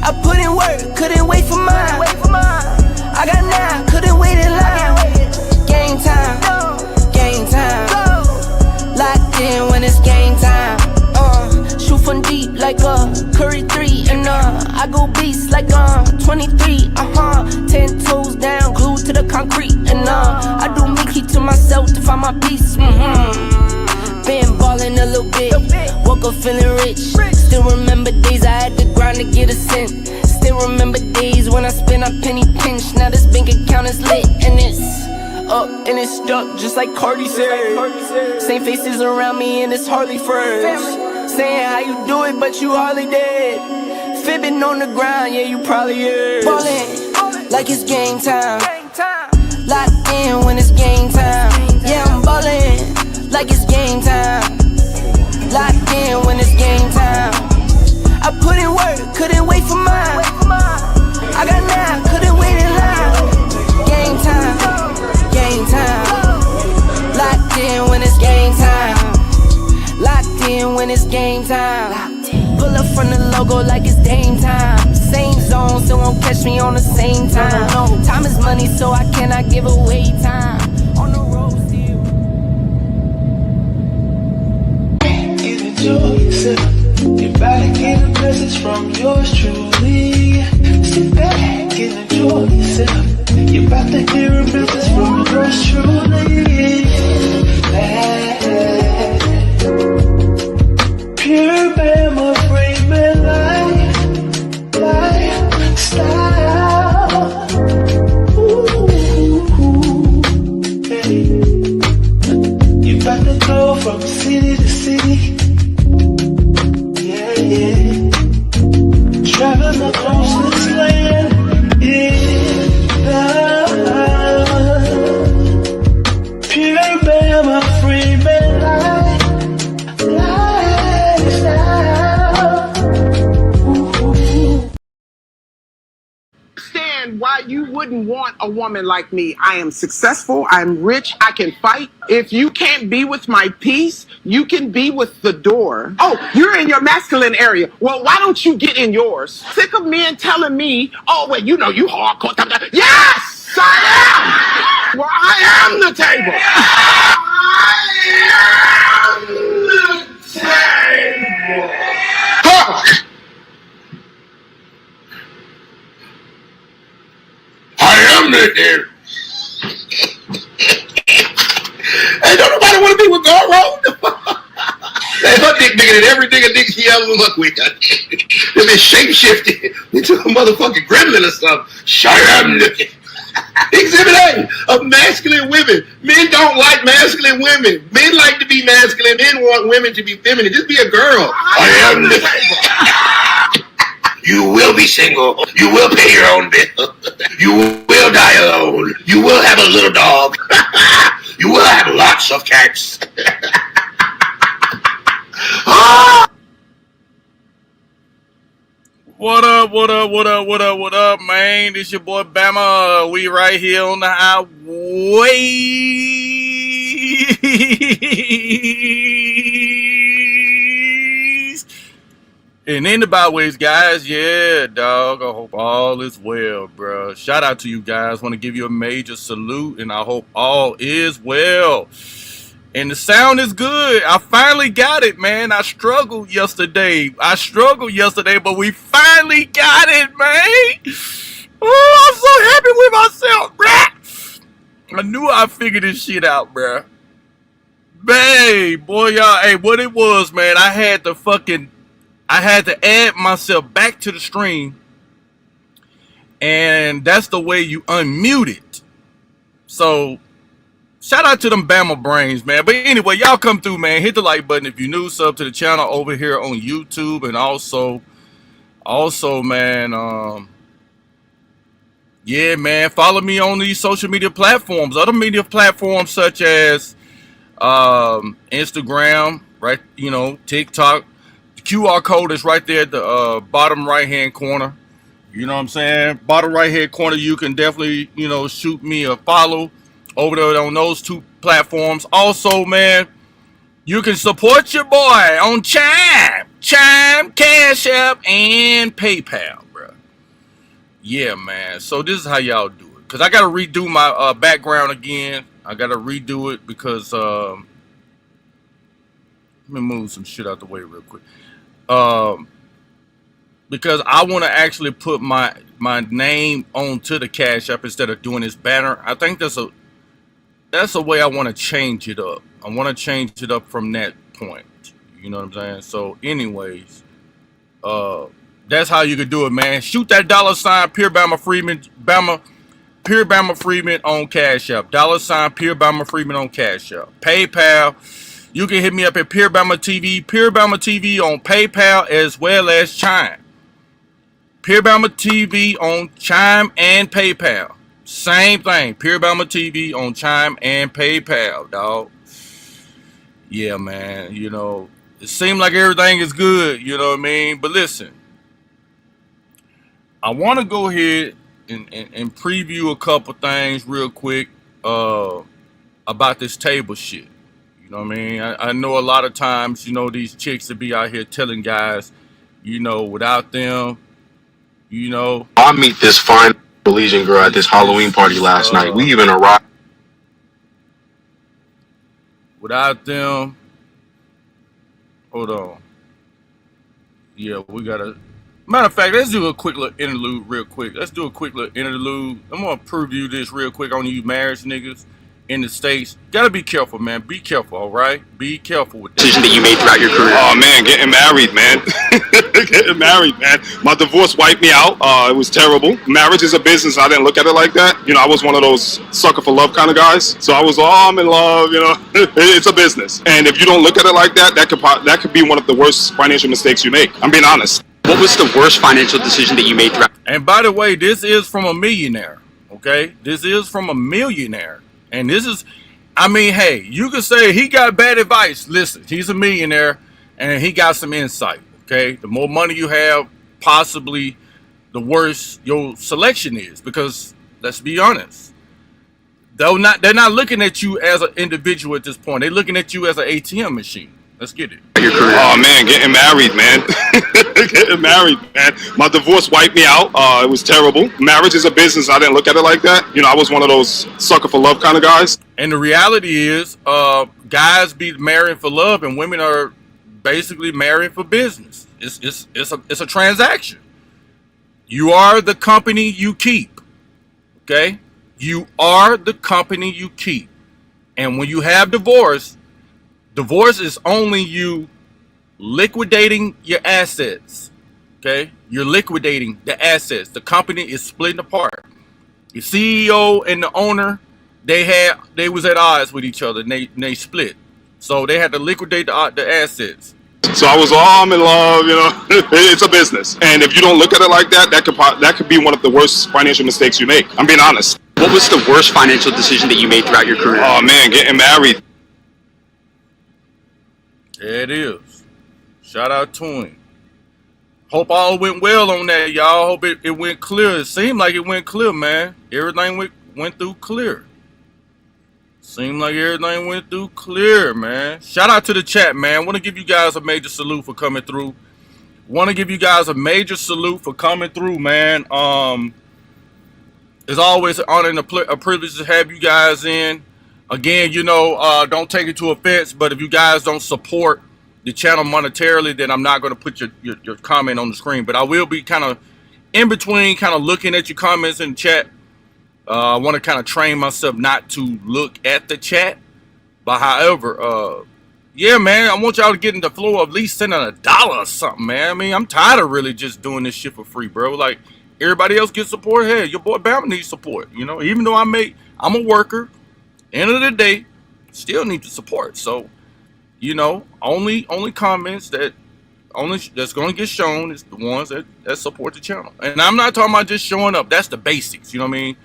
I put in work, couldn't wait for mine. I got 9, couldn't wait in line. Game time, game time. Locked in when it's game time. Shoot from deep like Curry 3. And I go beast like 23. 10 toes down, glued to the concrete. And I do Mickey to myself to find my peace. Been ballin' a little bit, woke up feeling rich. Still remember days I had to grind to get a cent. Still remember days when I spent a penny pinch. Now this bank account is lit and it's up and it's stuck just like Cardi said. Same faces around me and it's hardly friends. Saying how you do it but you hardly did. Fibbing on the ground, yeah you probably is. Ballin' like it's game time. Locked in when it's game time. Yeah I'm ballin' like it's game time. Locked in when it's game time. I put in work, couldn't wait for mine. I got 9, couldn't wait in line. Game time, game time. Locked in when it's game time. Locked in when it's game time. Pull up from the logo like it's Dame time. Same zone, so won't catch me on the same time. Time is money, so I cannot give away time. On the road still. Enjoy yourself. You're about to get a message from yours truly. Sit back and enjoy yourself. You're about to hear a message from yours truly. Pure Bama Freeman lifestyle. Hey. You're about to go from city to city. Traveling across this land in the pure Bama Freeman lifestyle. Understand why you wouldn't want a woman like me. I am successful, I'm rich, I can fight. If you can't be with my peace, you can be with the door. Oh, you're in your masculine area. Well, why don't you get in yours? Sick of men telling me, oh, well, you know, you hardcore. Yes, I am. Well, I am the table. I am the table. I am the table. Hey, don't nobody want to be with God wrong? Hey, her dick bigger than every nigga she ever looked with. They've been shape-shifted into a motherfucking gremlin or something. Shut up, looking. Exhibit A of masculine women. Men don't like masculine women. Men like to be masculine. Men want women to be feminine. Just be a girl. I am the You will be single. You will pay your own bill. You will die alone. You will have a little dog. You will have lots of cats. What up, what up, what up, what up, what up, man? This your boy Bama. We right here on the highway. And in the byways, guys, yeah, dog, I hope all is well, bro. Shout out to you guys. Want to give you a major salute, and I hope all is well. And the sound is good. I finally got it, man. I struggled yesterday, but we finally got it, man. Oh, I'm so happy with myself, bruh. I knew I figured this shit out, bruh. Babe, boy, y'all, hey, what it was, man, I had to add myself back to the stream, and that's the way you unmute it. So shout out to them Bama brains, man. But anyway, y'all come through, man. Hit the like button if you're new. Sub to the channel over here on YouTube, and also, man, yeah, man, follow me on these social media platforms. Other media platforms such as Instagram, right? You know, TikTok. QR code is right there at the bottom right hand corner. You know what I'm saying? Bottom right hand corner, you can definitely, you know, shoot me a follow over there on those two platforms. Also, man, you can support your boy on Chime, Cash App, and PayPal, bro. yeah, man. So this is how y'all do it. Cause I gotta redo my background again. I gotta redo it because let me move some shit out the way real quick. Um, because I want to actually put my name onto the Cash App instead of doing this banner. I think that's a way I want to change it up. I want to change it up from that point. You know what I'm saying? So, anyways, that's how you could do it, man. Shoot that $ Pure Bama Freeman, Pure Bama Freeman on Cash App. $ Pure Bama Freeman on Cash App. PayPal. You can hit me up at Pure Bama TV on PayPal as well as Chime. Pure Bama TV on Chime and PayPal. Same thing. Pure Bama TV on Chime and PayPal, dog. Yeah, man. You know, it seems like everything is good. You know what I mean? But listen, I want to go ahead and preview a couple things real quick about this table shit. You know what I mean? I know a lot of times, you know, these chicks that be out here telling guys, you know, without them, you know. I meet this fine Belizean girl at this Halloween party last night. We even arrived. Without them, hold on. Yeah, we gotta. Matter of fact, let's do a quick little interlude real quick. Let's do a quick little interlude. I'm gonna preview this real quick on you marriage niggas in the States. Gotta be careful, man. Be careful, all right? Be careful with that. Decision that you made throughout your career. Oh man, getting married, man. Getting married, man. My divorce wiped me out. It was terrible. Marriage is a business. I didn't look at it like that. You know, I was one of those sucker for love kind of guys. So I was, I'm in love. You know, it's a business. And if you don't look at it like that, that could be one of the worst financial mistakes you make. I'm being honest. What was the worst financial decision that you made throughout? And by the way, this is from a millionaire. Okay, this is from a millionaire. And this is, I mean, hey, you could say he got bad advice. Listen, he's a millionaire and he got some insight. Okay, the more money you have, possibly the worse your selection is. Because let's be honest, they're not looking at you as an individual at this point. They're looking at you as an ATM machine. Let's get it. Oh man, getting married, man. Getting married, man. My divorce wiped me out. It was terrible. Marriage is a business. I didn't look at it like that. You know, I was one of those sucker for love kind of guys. And the reality is, guys be marrying for love, and women are basically marrying for business. It's a transaction. You are the company you keep. Okay, you are the company you keep. And when you have divorce is only you liquidating your assets. Okay, you're liquidating the assets. The company is splitting apart. The CEO and the owner, they was at odds with each other, and they split. So they had to liquidate the assets. So I was, I'm in love. You know, it's a business. And if you don't look at it like that, that could be one of the worst financial mistakes you make. I'm being honest. What was the worst financial decision that you made throughout your career? Oh man, getting married. There it is. Shout out to him. Hope all went well on that, y'all. Hope it went clear. It seemed like it went clear, man. Everything went through clear. Seemed like everything went through clear, man. Shout out to the chat, man. Want to give you guys a major salute for coming through. Want to give you guys a major salute for coming through, man. It's always an honor and a privilege to have you guys in. Again, you know, don't take it to offense, but if you guys don't support the channel monetarily, then I'm not going to put your comment on the screen. But I will be kind of in between, kind of looking at your comments in the chat. I want to kind of train myself not to look at the chat. But however, yeah, man, I want y'all to get in the flow of at least sending $1 or something, man. I mean, I'm tired of really just doing this shit for free, bro. Like, everybody else gets support. Hey, your boy Bama needs support. You know, even though I'm a worker. End of the day, still need the support. So, you know, only comments that's going to get shown is the ones that support the channel. And I'm not talking about just showing up. That's the basics. You know what I mean?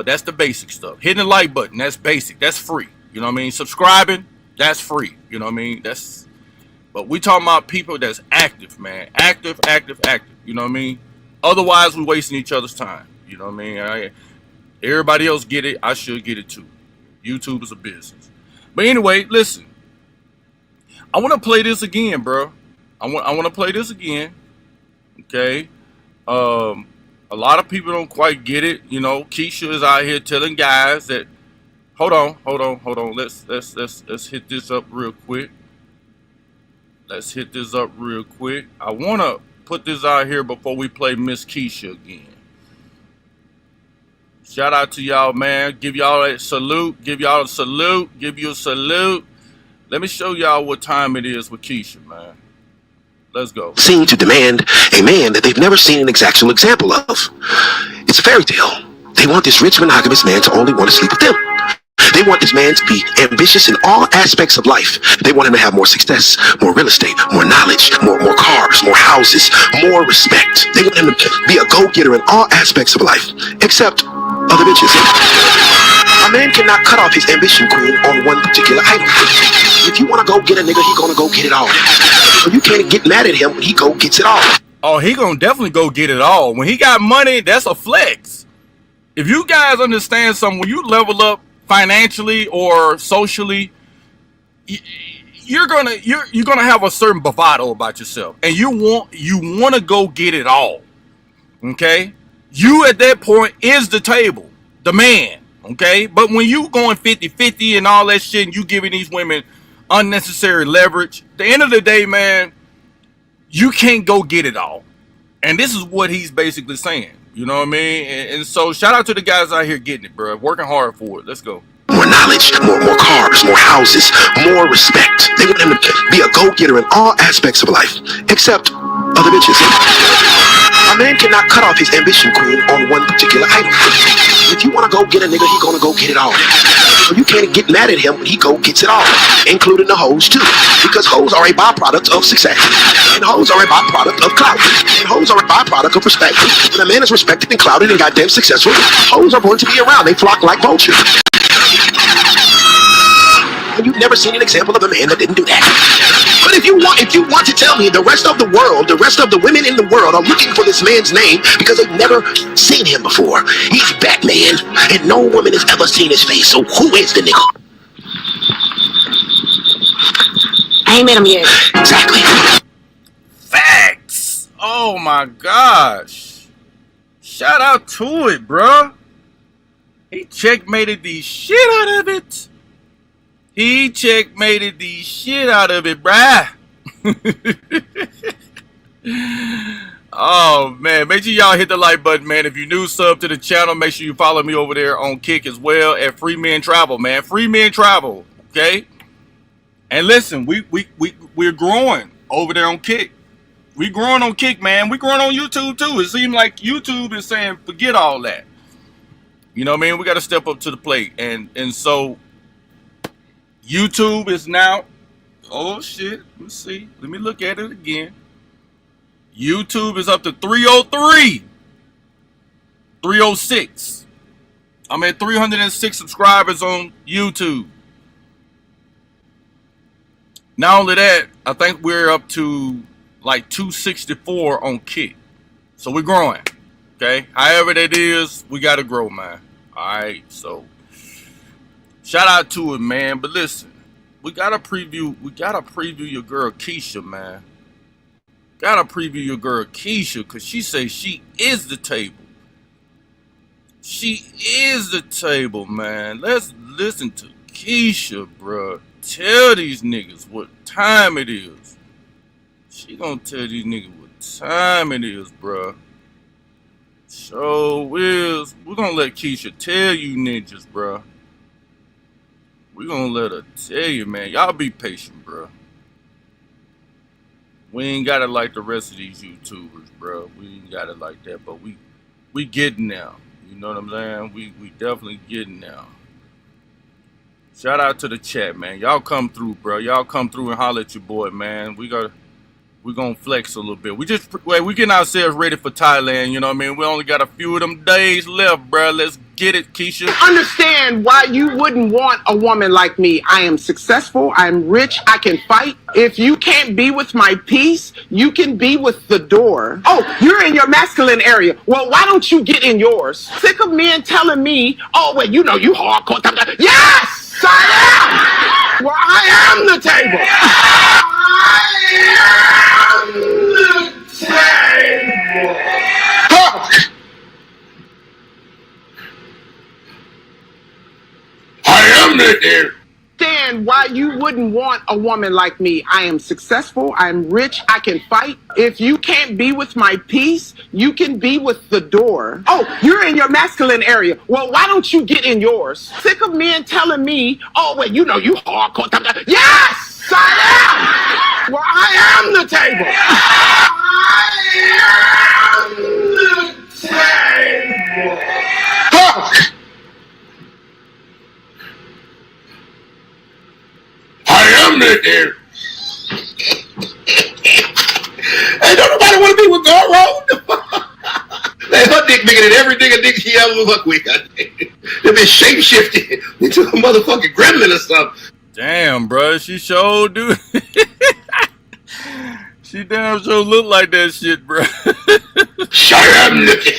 That's the basic stuff. Hitting the like button, that's basic. That's free. You know what I mean? Subscribing, that's free. You know what I mean? But we talking about people that's active, man. Active. You know what I mean? Otherwise, we're wasting each other's time. You know what I mean? Everybody else get it. I should get it too. YouTube is a business. But anyway, listen. I want to play this again, bro. I want to play this again. Okay. A lot of people don't quite get it. You know, Keisha is out here telling guys that hold on. Let's hit this up real quick. Let's hit this up real quick. I wanna put this out here before we play Miss Keisha again. Shout out to y'all, man. Give y'all a salute. Give y'all a salute. Give you a salute. Let me show y'all what time it is with Keisha, man. Let's go. Seen to demand a man that they've never seen an actual example of. It's a fairy tale. They want this rich monogamous man to only want to sleep with them. They want this man to be ambitious in all aspects of life. They want him to have more success, more real estate, more knowledge, more cars, more houses, more respect. They want him to be a go-getter in all aspects of life, except other bitches. A man cannot cut off his ambition queen on one particular item. If you want to go get a nigga, he gonna go get it all. So you can't get mad at him when he go gets it all. Oh, he gonna definitely go get it all. When he got money, that's a flex. If you guys understand something, when you level up financially or socially, you're gonna have a certain bravado about yourself, and you want to go get it all. Okay, you at that point is the table, the man. Okay, but when you going 50-50 and all that shit, and you giving these women unnecessary leverage, at the end of the day, man, you can't go get it all. And this is what he's basically saying. You know what I mean? And so shout out to the guys out here getting it, bro. Working hard for it. Let's go. More knowledge, more cars, more houses, more respect. They want him to be a go-getter in all aspects of life, except other bitches. A man cannot cut off his ambition queen on one particular item. If you want to go get a nigga, he gonna go get it all. So you can't get mad at him when he go gets it all, including the hoes too, because hoes are a byproduct of success, and hoes are a byproduct of clout, and hoes are a byproduct of respect. When a man is respected and clouted and goddamn successful, hoes are going to be around. They flock like vultures. And you've never seen an example of a man that didn't do that. But if you want to tell me the rest of the world, the rest of the women in the world are looking for this man's name because they've never seen him before. He's Batman, and no woman has ever seen his face. So who is the nigga? I ain't met him yet. Exactly. Facts. Oh my gosh. Shout out to it, bro. He checkmated the shit out of it. He checkmated the shit out of it, bruh. Oh, man. Make sure y'all hit the like button, man. If you're new, sub to the channel. Make sure you follow me over there on Kick as well at Free Men Travel, man. Free Men Travel, okay? And listen, we're growing over there on Kick. We growing on Kick, man. We growing on YouTube, too. It seems like YouTube is saying, forget all that. You know what I mean? We got to step up to the plate. And so YouTube is now, oh shit, let's see. Let me look at it again. YouTube is up to 303. 306. I'm at 306 subscribers on YouTube. Not only that, I think we're up to like 264 on Kick. So we're growing. Okay? However that is, we got to grow, man. Alright, so shout out to it, man. But listen, we gotta preview your girl Keisha, man. Gotta preview your girl Keisha, because she says she is the table. She is the table, man. Let's listen to Keisha, bro. Tell these niggas what time it is. She gonna tell these niggas what time it is, bro. So we're gonna let Keisha tell you ninjas, bro. We're gonna let her tell you, man. Y'all be patient, bro. We ain't got it like the rest of these YouTubers, bro. We ain't got it like that, but we getting there. You know what I'm saying? We definitely getting there. Shout out to the chat, man. Y'all come through, bro. Y'all come through and holler at your boy, man. We're gonna flex a little bit. We getting ourselves ready for Thailand, you know what I mean? We only got a few of them days left, bro. Let's get it, Keisha. Understand why you wouldn't want a woman like me. I am successful, I'm rich, I can fight. If you can't be with my peace, you can be with the door. Oh, you're in your masculine area. Well, why don't you get in yours? Sick of men telling me, oh, well, you know, you hardcore. Yes, I am! Well, I am the table. I am the table. am right there. Understand why you wouldn't want a woman like me. I am successful, I'm rich, I can fight. If you can't be with my peace, you can be with the door. Oh, you're in your masculine area. Well, why don't you get in yours? Sick of men telling me, oh, well, you know, you hardcore. Yes, I am. Well, I am the table. I am the table. Fuck! I am right there. Hey, don't nobody want to be with Girl Road? Man, her dick bigger than every dick she ever fuck with. They been shape shifted into a motherfucking gremlin or something. Damn, bro, she sure do. She damn sure look like that shit, bro. Shut up, looking.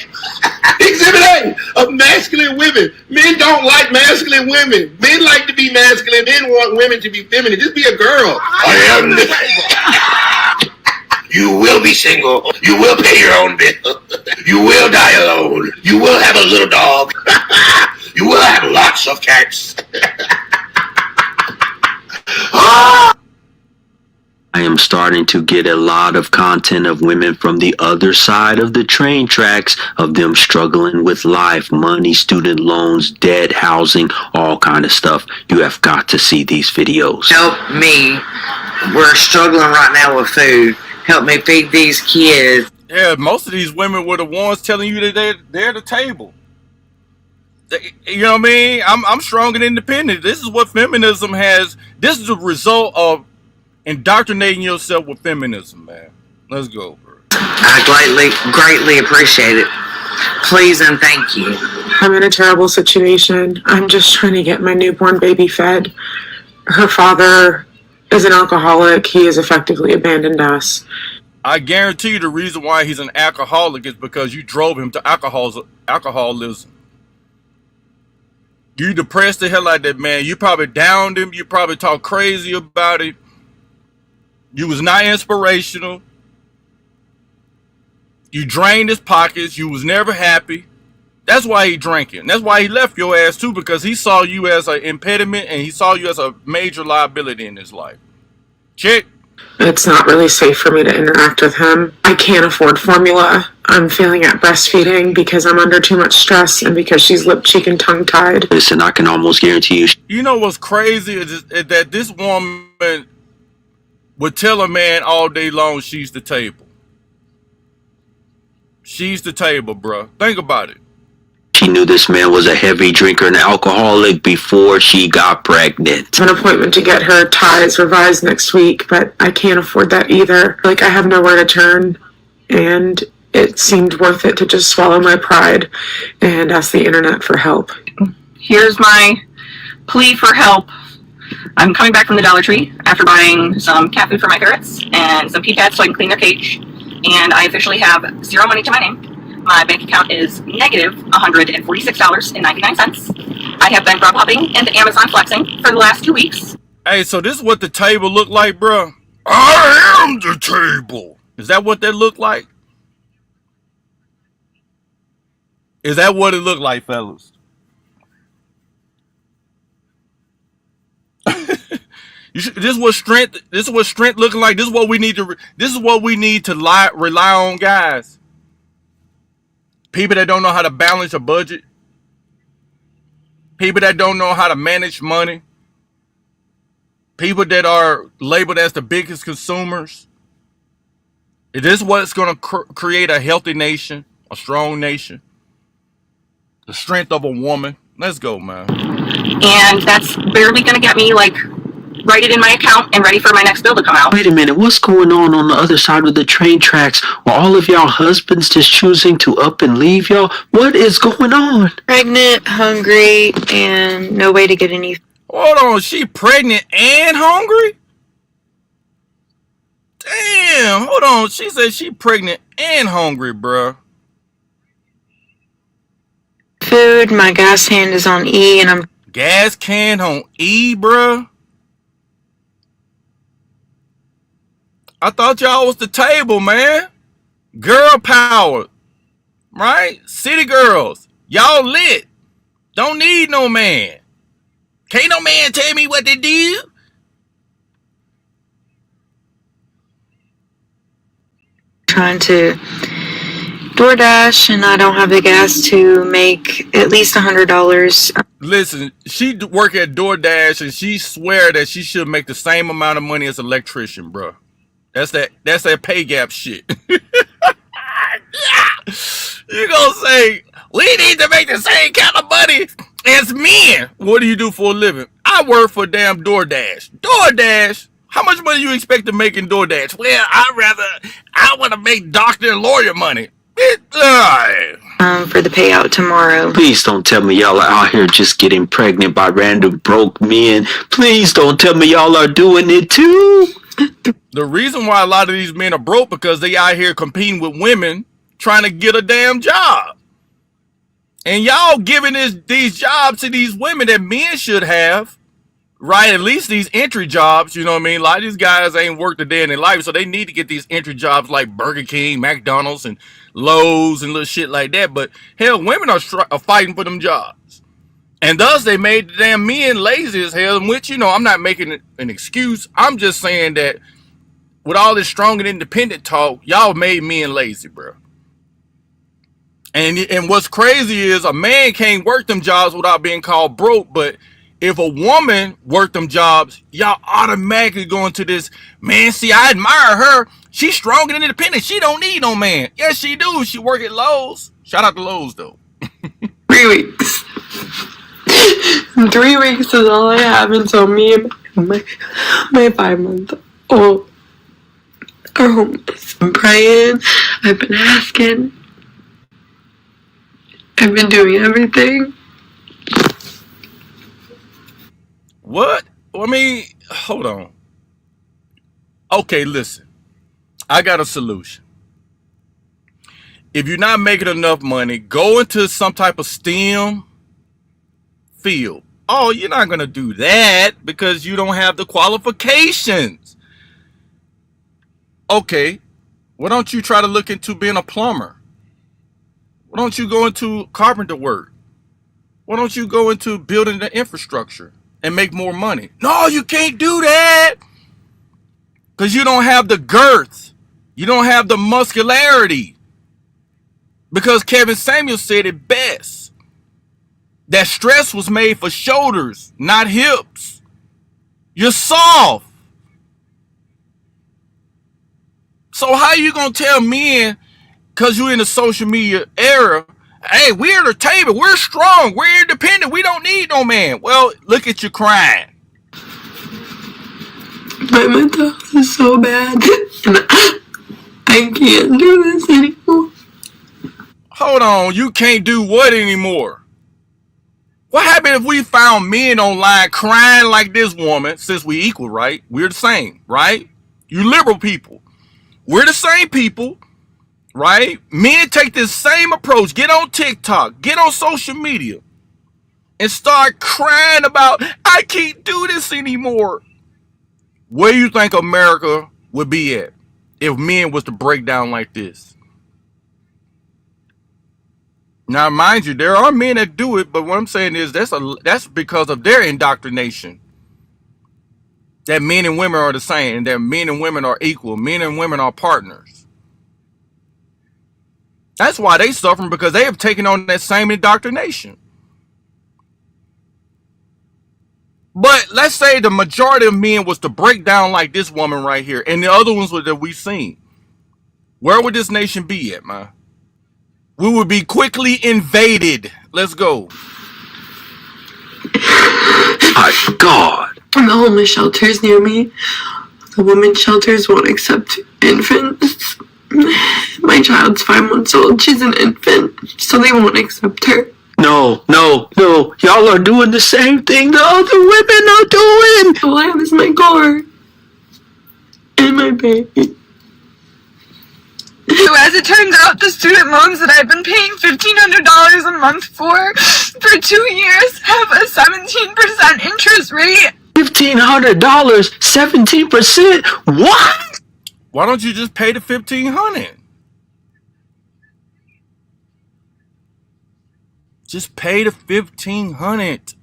Exhibit A of masculine women. Men don't like masculine women. Men like to be masculine. Men want women to be feminine. Just be a girl. I am the You will be single. You will pay your own bill. You will die alone. You will have a little dog. You will have lots of cats. I am starting to get a lot of content of women from the other side of the train tracks, of them struggling with life, money, student loans, debt, housing, all kind of stuff. You have got to see these videos. Help me. We're struggling right now with food. Help me feed these kids. Yeah, most of these women were the ones telling you that they're the table. You know what I mean? I'm strong and independent. This is what feminism has. This is the result of indoctrinating yourself with feminism, man. Let's go, bro. I greatly appreciate it. Please and thank you. I'm in a terrible situation. I'm just trying to get my newborn baby fed. Her father is an alcoholic. He has effectively abandoned us. I guarantee you the reason why he's an alcoholic is because you drove him to alcoholism. You depressed the hell out of that man. You probably downed him. You probably talked crazy about it. You was not inspirational. You drained his pockets. You was never happy. That's why he drinking. That's why he left your ass too, because he saw you as an impediment and he saw you as a major liability in his life. Check. It's not really safe for me to interact with him. I can't afford formula. I'm failing at breastfeeding because I'm under too much stress and because she's lip, cheek, and tongue-tied. Listen, I can almost guarantee you. You know what's crazy is that this woman would tell a man all day long she's the table. She's the table, bro. Think about it. She knew this man was a heavy drinker and alcoholic before she got pregnant. I have an appointment to get her ties revised next week, but I can't afford that either. Like, I have nowhere to turn, and it seemed worth it to just swallow my pride and ask the internet for help. Here's my plea for help. I'm coming back from the Dollar Tree after buying some cat food for my ferrets and some pee pads so I can clean their cage. And I officially have zero money to my name. My bank account is negative $146.99. I have been grub hopping and Amazon flexing for the last 2 weeks. Hey, so this is what the table look like, bro. I am the table. Is that what that look like? Is that what it look like, fellas? This is what strength. This is what strength looking like. This is what we need to. This is what we need to rely on, guys. People that don't know how to balance a budget. People that don't know how to manage money. People that are labeled as the biggest consumers. It is what's going to create a healthy nation, a strong nation. The strength of a woman. Let's go, man. And that's barely going to get me, like, write it in my account and ready for my next bill to come out. Wait a minute, what's going on the other side of the train tracks? Are all of y'all husbands just choosing to up and leave y'all? What is going on? Pregnant, hungry, and no way to get any. Hold on, she pregnant and hungry? Damn, hold on. She said she pregnant and hungry, bruh. Food, my gas hand is on E, and I'm. Gas can on E, bruh? I thought y'all was the table, man. Girl power. Right? City girls. Y'all lit. Don't need no man. Can't no man tell me what to do. Trying to DoorDash, and I don't have the gas to make at least $100. Listen, she work at DoorDash, and she swear that she should make the same amount of money as an electrician, bro. That's that pay gap shit. You gonna say we need to make the same kind of money as men? What do you do for a living? I work for damn DoorDash. DoorDash? How much money you expect to make in DoorDash? Well, I want to make doctor and lawyer money. For the payout tomorrow. Please don't tell me y'all are out here just getting pregnant by random broke men. Please don't tell me y'all are doing it too. The reason why a lot of these men are broke because they out here competing with women trying to get a damn job. And y'all giving these jobs to these women that men should have, right? At least these entry jobs, you know what I mean? A lot of these guys ain't worked a day in their life, so they need to get these entry jobs like Burger King, McDonald's, and Lowe's and little shit like that. But hell, women are fighting for them jobs. And thus they made the damn men lazy as hell, which, you know, I'm not making an excuse. I'm just saying that with all this strong and independent talk, y'all made men lazy, bro. And what's crazy is a man can't work them jobs without being called broke, but if a woman worked them jobs, y'all automatically go into this, man, see, I admire her. She's strong and independent. She don't need no man. Yes, she do. She work at Lowe's. Shout out to Lowe's, though. 3 weeks. 3 weeks is all I have until me and my 5-month-old are homeless. I'm praying. I've been asking. I've been doing everything. What? I mean, hold on. Okay, listen. I got a solution. If you're not making enough money, go into some type of STEM field. Oh, you're not going to do that because you don't have the qualifications. Okay, why don't you try to look into being a plumber? Why don't you go into carpenter work? Why don't you go into building the infrastructure and make more money? No, you can't do that because you don't have the girth. You don't have the muscularity. Because Kevin Samuels said it best. That stress was made for shoulders, not hips. You're soft. So how you gonna tell men, because you're in the social media era, hey, we're entertainment, we're strong, we're independent, we don't need no man. Well, look at you crying. My mental health is so bad, and I can't do this anymore. Hold on, you can't do what anymore? What happened if we found men online crying like this woman, since we equal, right? We're the same, right? You liberal people. We're the same people, right? Men take this same approach. Get on TikTok, get on social media, and start crying about, I can't do this anymore. Where do you think America would be at if men was to break down like this? Now, mind you, there are men that do it, but what I'm saying is that's because of their indoctrination. That men and women are the same, that men and women are equal, men and women are partners. That's why they suffering, because they have taken on that same indoctrination. But let's say the majority of men was to break down like this woman right here, and the other ones that we've seen. Where would this nation be at, man? We would be quickly invaded. Let's go. My God. The homeless shelters near me, the women's shelters won't accept infants. My child's 5 months old. She's an infant, so they won't accept her. No. Y'all are doing the same thing the other women are doing. All I have is my car and my baby. So as it turns out, the student loans that I've been paying $1,500 a month for 2 years have a 17% interest rate. $1,500, 17%? What? Why don't you just pay the $1,500? Just pay the $1,500.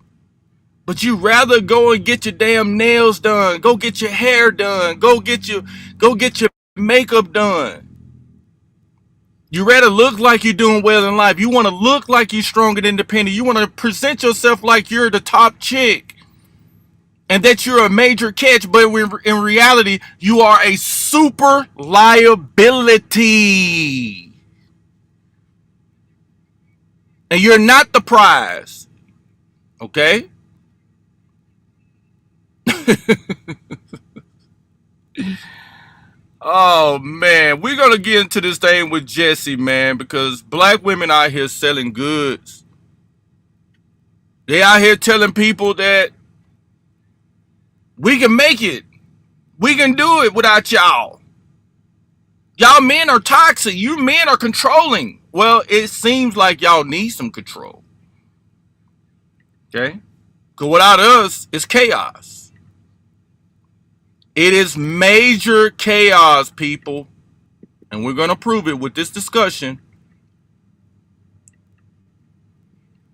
But you rather go and get your damn nails done, go get your hair done, go get your makeup done. You rather look like you're doing well in life. You want to look like you're strong and independent. You want to present yourself like you're the top chick and that you're a major catch, but in reality, you are a super liability. And you're not the prize. Okay? Oh man, we're gonna get into this thing with Jesse, man, because black women out here selling goods. They out here telling people that we can make it. We can do it without y'all. Y'all men are toxic. You men are controlling. Well, it seems like y'all need some control. Okay? Because without us, it's chaos. It is major chaos, people. And we're going to prove it with this discussion.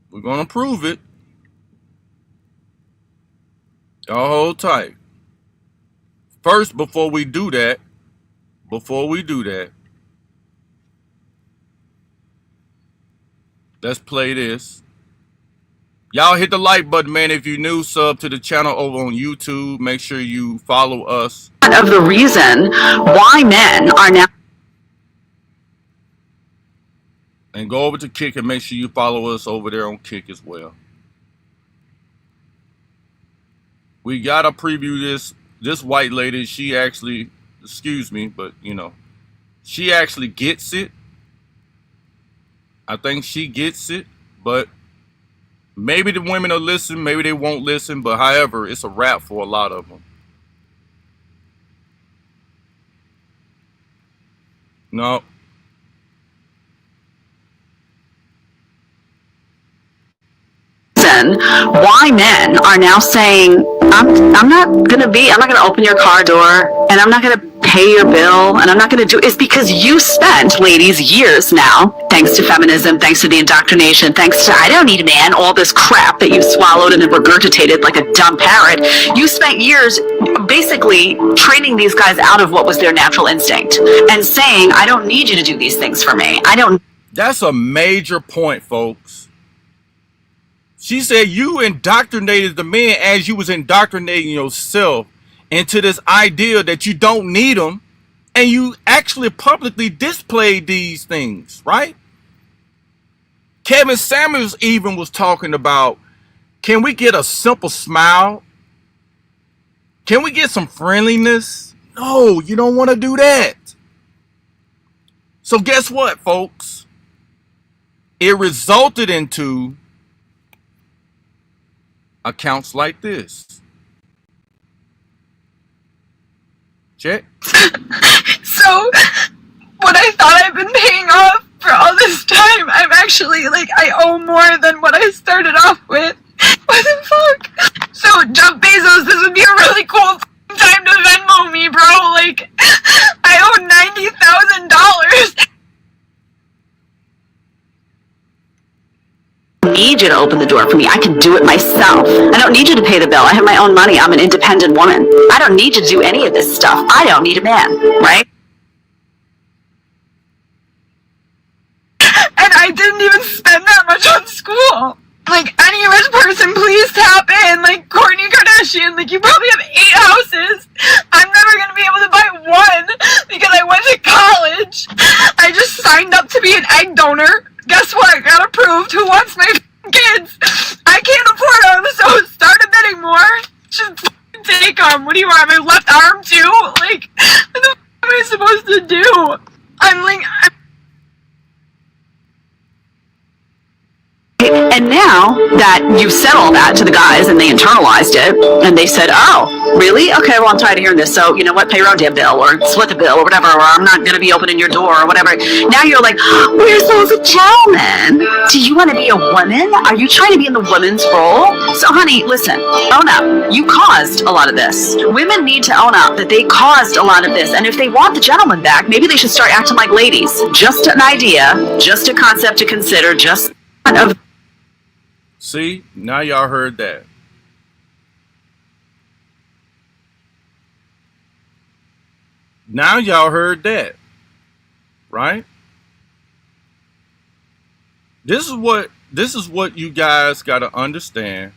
We're going to prove it. Y'all hold tight. First, before we do that, let's play this. Y'all hit the like button, man. If you're new, sub to the channel over on YouTube. Make sure you follow us. Of the reason why men are now. And go over to Kick and make sure you follow us over there on Kick as well. We gotta preview this white lady. She actually, excuse me, but you know, she actually gets it. I think she gets it, but maybe the women will listen, maybe they won't listen, but however, it's a wrap for a lot of them. No. Why men are now saying, I'm not gonna open your car door, and I'm not gonna pay your bill, and I'm not gonna do, is because you spent, ladies, years now, thanks to feminism, thanks to the indoctrination, thanks to I don't need a man, all this crap that you swallowed and then regurgitated like a dumb parrot. You spent years basically training these guys out of what was their natural instinct and saying, I don't need you to do these things for me. That's a major point, folks. She said you indoctrinated the men as you was indoctrinating yourself into this idea that you don't need them, and you actually publicly displayed these things, right? Kevin Samuels even was talking about, can we get a simple smile? Can we get some friendliness? No, you don't want to do that. So guess what, folks? It resulted into accounts like this. Check. So, what I thought I've been paying off for all this time, I'm actually, I owe more than what I started off with. What the fuck? So, Jeff Bezos, this would be a really cool time to Venmo me, bro. I owe $90,000. Need you to open the door for me. I can do it myself. I don't need you to pay the bill. I have my own money. I'm an independent woman. I don't need you to do any of this stuff. I don't need a man, right? And I didn't even spend that much on school. Any rich person, please tap in. Kourtney Kardashian, you probably have 8 houses. I'm never going to be able to buy one because I went to college. I just signed up to be an egg donor. Guess what? Got approved. Who wants my kids? I can't afford them, so start admitting more. Just take them. What do you want? My left arm too? What the f am I supposed to do? And now that you've said all that to the guys and they internalized it and they said, oh, really? Okay, well, I'm tired of hearing this. So, you know what? Pay your own damn bill or split the bill or whatever, or I'm not going to be opening your door or whatever. Now you're like, where's those gentlemen? Do you want to be a woman? Are you trying to be in the woman's role? So, honey, listen, own up. You caused a lot of this. Women need to own up that they caused a lot of this. And if they want the gentleman back, maybe they should start acting like ladies. Just an idea, just a concept to consider, just of. See, now y'all heard that. Now y'all heard that, right? This is what you guys got to understand,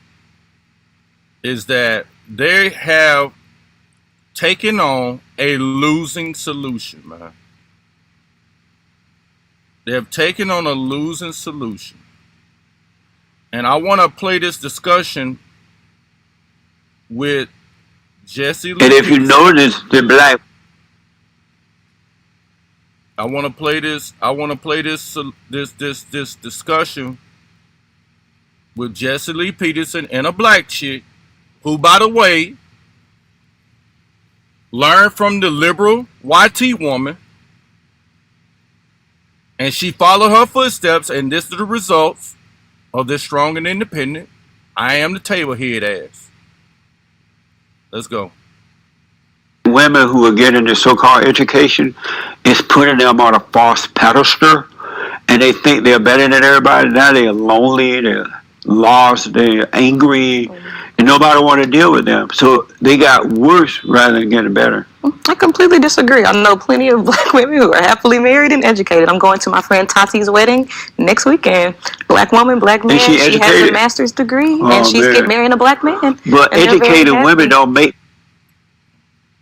is that they have taken on a losing solution, man. They have taken on a losing solution. And I want to play this discussion with Jesse Lee. And if you notice, the black. I want to play this. I want to play this discussion with Jesse Lee Peterson and a black chick who, by the way, learned from the liberal YT woman, and she followed her footsteps, and this is the results of this strong and independent, I am the table head ass. Let's go. Women who are getting the so-called education is putting them on a false pedestal, and they think they're better than everybody. Now they're lonely, they're lost, they're angry, and nobody want to deal with them. So they got worse rather than getting better. I completely disagree. I know plenty of black women who are happily married and educated. I'm going to my friend Tati's wedding next weekend. Black woman, black man. She has a master's degree, and she's getting married a black man. But educated women don't make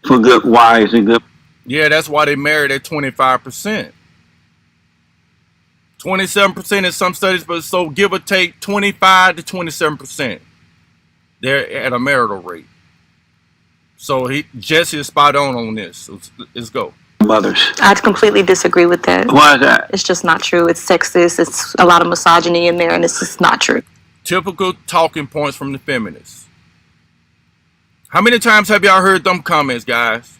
for good wives and good. Yeah, that's why they married at 25%. 27% in some studies, but so give or take 25 to 27%. They're at a marital rate. So Jesse is spot on this. Let's go. Mothers. I completely disagree with that. Why is that? It's just not true. It's sexist. It's a lot of misogyny in there, and it's just not true. Typical talking points from the feminists. How many times have y'all heard them comments, guys?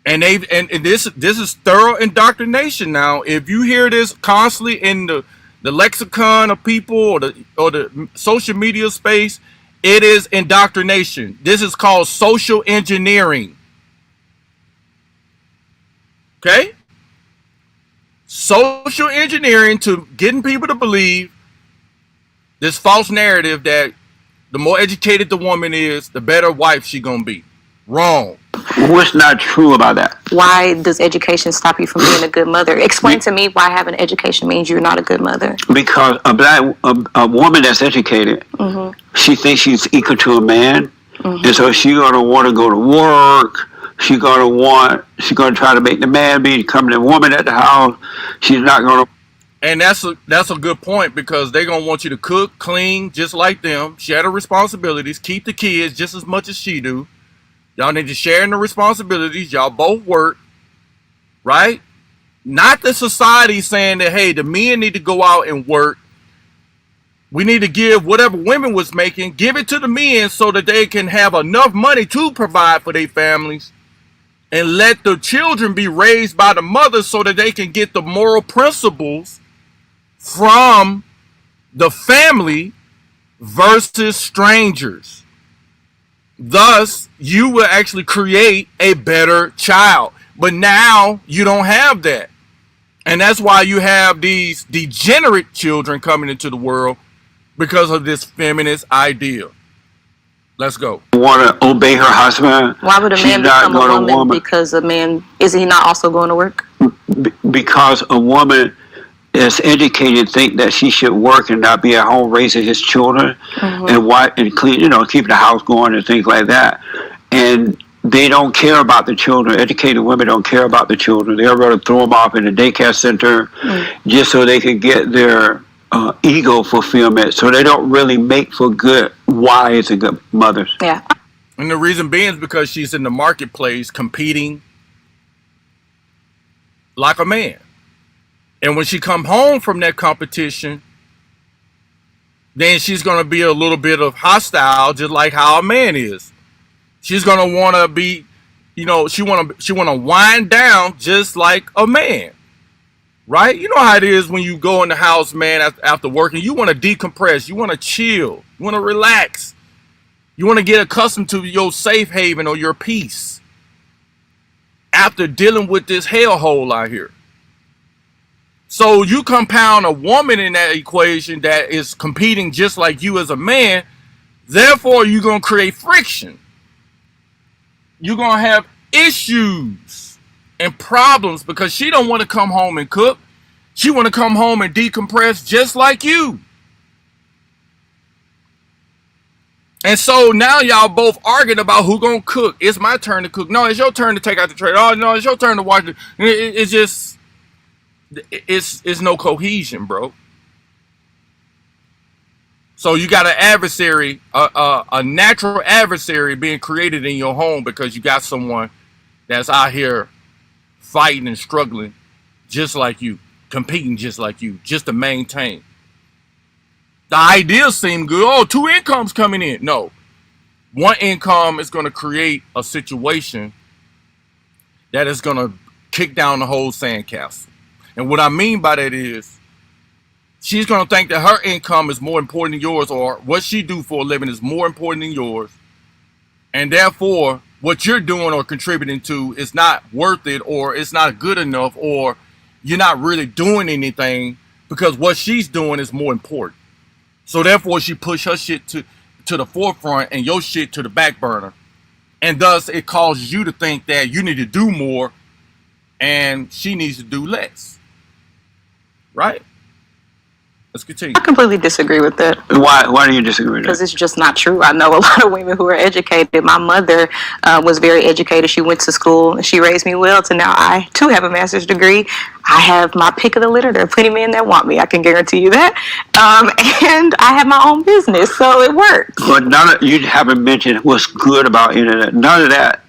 And this is thorough indoctrination. Now, if you hear this constantly in the lexicon of people or the social media space, it is indoctrination. This is called social engineering. Okay? Social engineering to getting people to believe this false narrative that the more educated the woman is, the better wife she gonna be. Wrong. What's not true about that? Why does education stop you from being a good mother? Explain to me why having education means you're not a good mother. Because a woman that's educated, she thinks she's equal to a man, and so she's gonna want to go to work. She's gonna try to make the man be becoming a woman at the house. She's not gonna. And that's a good point, because they're gonna want you to cook, clean, just like them, share the responsibilities, keep the kids just as much as she do. Y'all need to share in the responsibilities. Y'all both work, right? Not the society saying that, hey, the men need to go out and work. We need to give whatever women was making, give it to the men so that they can have enough money to provide for their families, and let the children be raised by the mothers so that they can get the moral principles from the family versus strangers. Thus, you will actually create a better child. But now you don't have that. And that's why you have these degenerate children coming into the world, because of this feminist ideal. Let's go. Want to obey her husband. Why would a man become a woman because a man, is he not also going to work? Because a woman that's educated think that she should work and not be at home raising his children and clean, keep the house going and things like that. And they don't care about the children. Educated women don't care about the children. They're going to throw them off in a daycare center just so they can get their ego fulfillment. So they don't really make for good wives and good mothers. Yeah. And the reason being is because she's in the marketplace competing like a man. And when she come home from that competition, then she's going to be a little bit of hostile, just like how a man is. She's going to want to be, she want to wind down just like a man. Right? You know how it is when you go in the house, man, after working. You want to decompress. You want to chill. You want to relax. You want to get accustomed to your safe haven or your peace after dealing with this hellhole out here. So you compound a woman in that equation that is competing just like you as a man. Therefore, you're going to create friction. You're going to have issues. and problems because she don't want to come home and cook. She want to come home and decompress just like you. And so now y'all both arguing about who gonna cook. It's my turn to cook. No, it's your turn to take out the trash. Oh no, it's your turn to wash it. It's just, it's no cohesion, bro. So you got an adversary, a natural adversary being created in your home because you got someone that's out here fighting and struggling just like you, competing just like you, just to maintain. The ideas seem good. Oh, 2 incomes coming in. No. 1 income is going to create a situation that is going to kick down the whole sandcastle. And what I mean by that is she's going to think that her income is more important than yours, or what she do for a living is more important than yours. And therefore, what you're doing or contributing to is not worth it, or it's not good enough, or you're not really doing anything because what she's doing is more important. So therefore, she push her shit to the forefront and your shit to the back burner. And thus, it causes you to think that you need to do more and she needs to do less. Right? Let's continue. I completely disagree with that. Why do you disagree with that? Because it's just not true. I know a lot of women who are educated. My mother was very educated. She went to school. She raised me well to now I, too, have a master's degree. I have my pick of the litter. There are plenty of men that want me. I can guarantee you that. And I have my own business, so it works. But you haven't mentioned what's good about internet. None of that.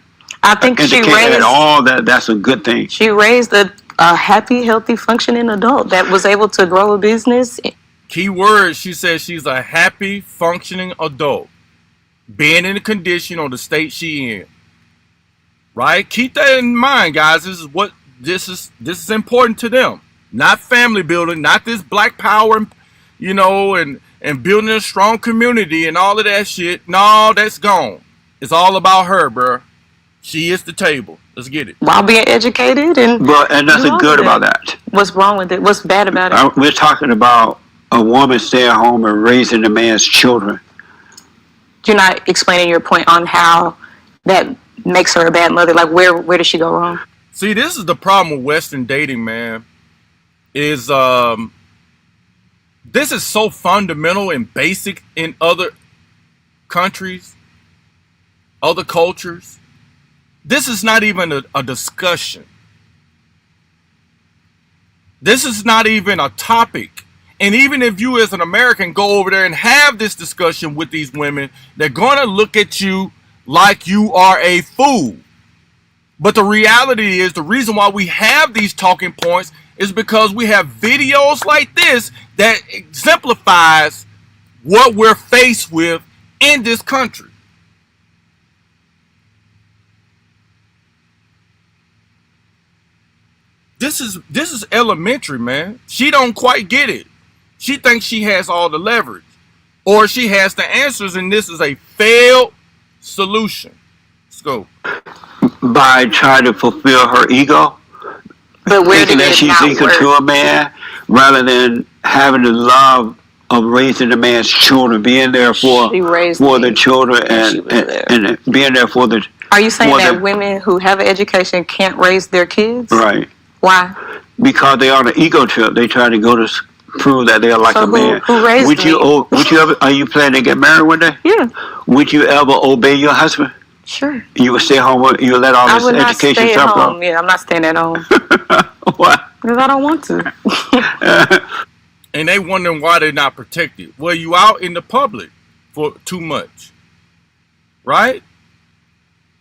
I think she raised at all that's a good thing. She raised a happy, healthy, functioning adult that was able to grow a business. Key word, she says she's a happy, functioning adult, being in the condition or the state she in. Right? Keep that in mind, guys. This is important to them. Not family building, not this black power, and building a strong community and all of that shit. No, that's gone. It's all about her, bro. She is the table. Let's get it. While being educated and nothing good about that. What's wrong with it? What's bad about it? We're talking about a woman staying home and raising a man's children. You're not explaining your point on how that makes her a bad mother. Like, where does she go wrong? See, this is the problem with Western dating, man. Is this is so fundamental and basic in other countries, other cultures. This is not even a discussion. This is not even a topic. And even if you as an American go over there and have this discussion with these women, they're going to look at you like you are a fool. But the reality is, the reason why we have these talking points is because we have videos like this that exemplifies what we're faced with in this country. This is elementary, man. She don't quite get it. She thinks she has all the leverage, or she has the answers, and this is a failed solution. Let's go. By trying to fulfill her ego, but where thinking that she's equal to a man, rather than having the love of raising the man's children, being there for the children, and being there for the. Are you saying that women who have an education can't raise their kids? Right. Why? Because they are on an ego trip. They try to go to prove that they are like a man. Who raised would you ever? Are you planning to get married one day? Yeah. Would you ever obey your husband? Sure. You would stay home. You would let all this education stuff go. Yeah, I'm not staying at home. Why? Because I don't want to. And they wondering why they're not protected. Well, you out in the public for too much, right?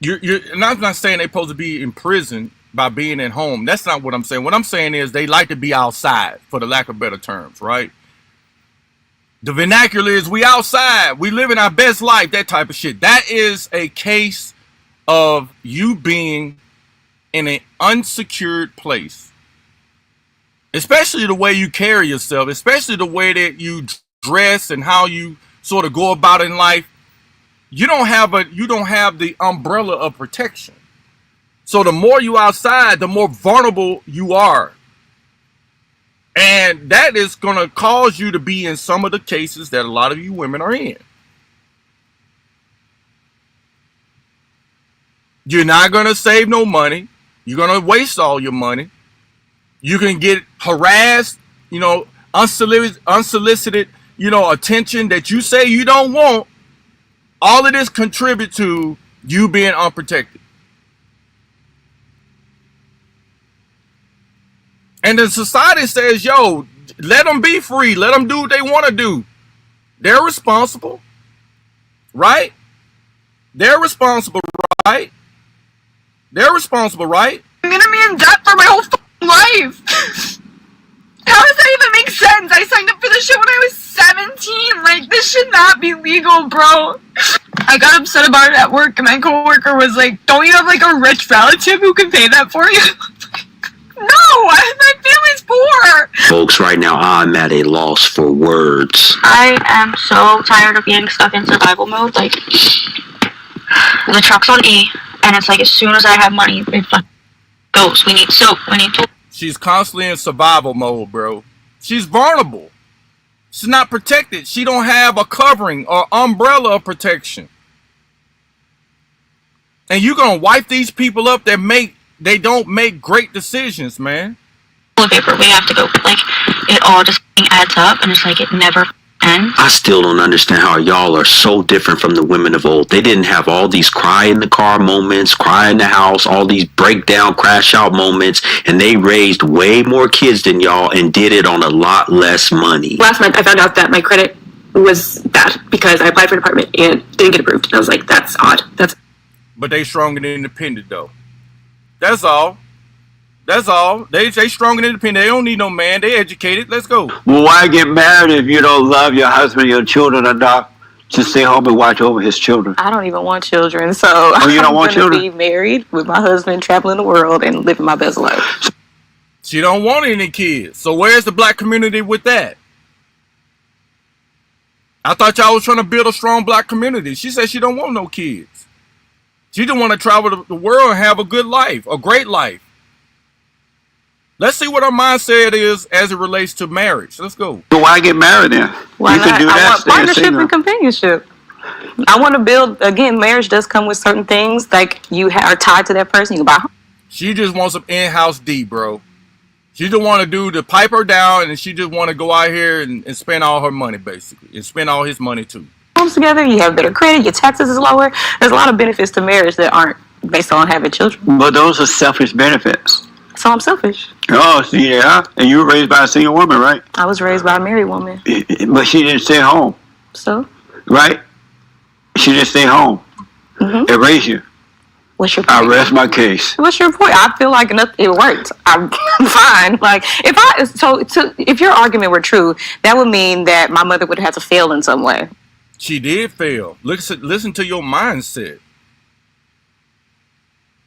And I'm not saying they're supposed to be in prison by being at home. That's not what I'm saying. What I'm saying is they like to be outside, for the lack of better terms, right? The vernacular is we outside, we living our best life, that type of shit. That is a case of you being in an unsecured place. Especially the way you carry yourself, especially the way that you dress and how you sort of go about in life. You don't have the umbrella of protection. So the more you outside, the more vulnerable you are. And that is going to cause you to be in some of the cases that a lot of you women are in. You're not going to save no money. You're going to waste all your money. You can get harassed, unsolicited, attention that you say you don't want. All of this contribute to you being unprotected. And the society says, yo, let them be free. Let them do what they want to do. They're responsible, right? They're responsible, right? They're responsible, right? I'm gonna be in debt for my whole life. How does that even make sense? I signed up for this shit when I was 17. Like, this should not be legal, bro. I got upset about it at work, and my coworker was like, don't you have, like, a rich relative who can pay that for you? No, my family's poor. Folks, right now I'm at a loss for words. I am so tired of being stuck in survival mode. Like, the truck's on E, and it's like as soon as I have money, it goes. We need soap. We need tools. She's constantly in survival mode, bro. She's vulnerable. She's not protected. She don't have a covering or umbrella of protection. And you're gonna wipe these people up that they don't make great decisions, man. Paper, we have to go. Like, it all just adds up, and it's like it never ends. I still don't understand how y'all are so different from the women of old. They didn't have all these cry in the car moments, cry in the house, all these breakdown, crash out moments, and they raised way more kids than y'all and did it on a lot less money. Last month, I found out that my credit was bad because I applied for an apartment and didn't get approved. And I was like, that's odd. But they strong and independent, though. That's all. That's all. They strong and independent. They don't need no man. They educated. Let's go. Well, why get married if you don't love your husband, your children enough to stay home and watch over his children? I don't even want children, so Oh, you don't want I'm gonna children? be married with my husband, traveling the world, and living my best life. She don't want any kids. So where's the black community with that? I thought y'all was trying to build a strong black community. She said she don't want no kids. She just want to travel the world and have a good life, a great life. Let's see what her mindset is as it relates to marriage. Let's go. So why get married then? Why you not? can do I that. want Stay partnership single. and companionship. I want to build, again, marriage does come with certain things, like you are tied to that person. You can buy a home. She just wants some in-house D, bro. She just want to do the pipe her down, and she just want to go out here and spend all her money, basically, and spend all his money too. Homes together, you have better credit, your taxes is lower. There's a lot of benefits to marriage that aren't based on having children. But those are selfish benefits. So I'm selfish. Oh, see, yeah. And you were raised by a single woman, right? I was raised by a married woman. But she didn't stay home. So? Right? She didn't stay home. Mm-hmm. It raised you. What's your I point? rest my case. What's your point? I feel like it worked. I'm fine. Like, if your argument were true, that would mean that my mother would have to fail in some way. She did fail. Listen to your mindset.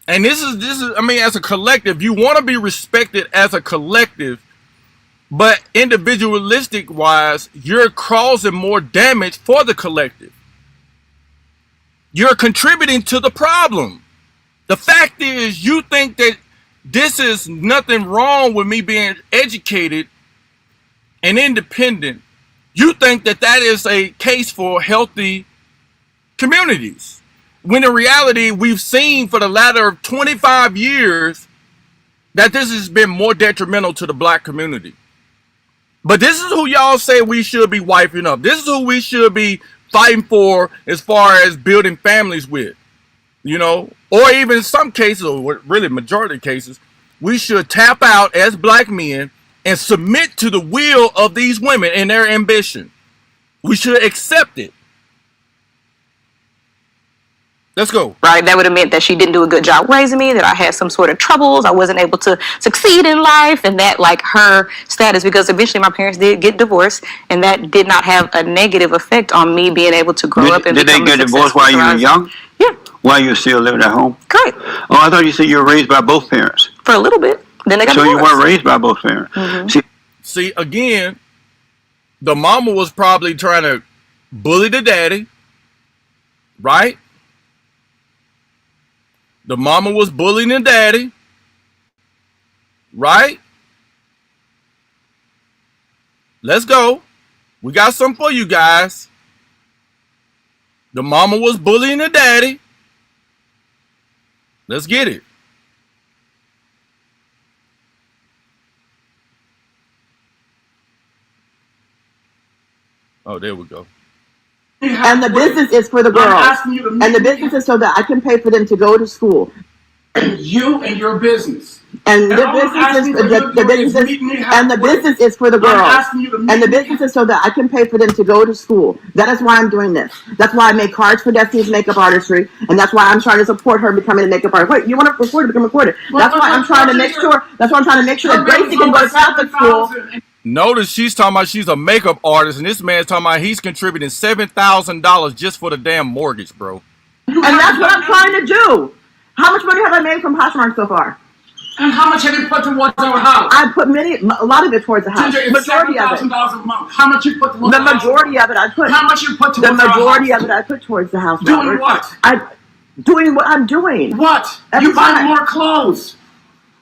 And this is I mean, as a collective, you want to be respected as a collective, but individualistic wise, you're causing more damage for the collective. You're contributing to the problem. The fact is, you think that this is nothing wrong with me being educated and independent. You think that that is a case for healthy communities. When in reality, we've seen for the latter 25 years that this has been more detrimental to the black community. But this is who y'all say we should be wiping up. This is who we should be fighting for as far as building families with, or even in some cases, or really majority of cases, we should tap out as black men and submit to the will of these women and their ambition. We should accept it. Let's go. Right? That would have meant that she didn't do a good job raising me, that I had some sort of troubles, I wasn't able to succeed in life, and that like her status, because eventually my parents did get divorced, and that did not have a negative effect on me being able to grow up and Did they become get divorced while you were young? Yeah. While you were still living at home? Correct. Oh, I thought you said you were raised by both parents. For a little bit. Then they got So divorced. you weren't raised by both parents. Mm-hmm. See, again, the mama was probably trying to bully the daddy, right? The mama was bullying the daddy, right? Let's go. We got something for you guys. The mama was bullying the daddy. Let's get it. Oh, there we go. And the business is for the girls. And the business is so that I can pay for them to go to school. You and your business. And the business is the business is for the girls. And the business is so that I can pay for them to go to school. That is why I'm doing this. That's why I make cards for Destiny's Makeup Artistry, and that's why I'm trying to support her becoming a makeup artist. Wait, you want to record it, become a recorder. That's why I'm trying to make sure. That's why I'm trying to make sure that Gracie can go to Catholic school. Notice she's talking about she's a makeup artist, and this man's talking about he's contributing $7,000 just for the damn mortgage, bro. And that's what I'm trying to do. How much money have I made from Poshmark so far? And how much have you put towards our house? I put a lot of it towards the house. Ginger, it's majority of it. $7,000 a month. How much you put towards the majority of it I put. How much you put towards the majority of it I put towards the house. Doing Robert. what? Doing what I'm doing. What? Every You buy time. more clothes.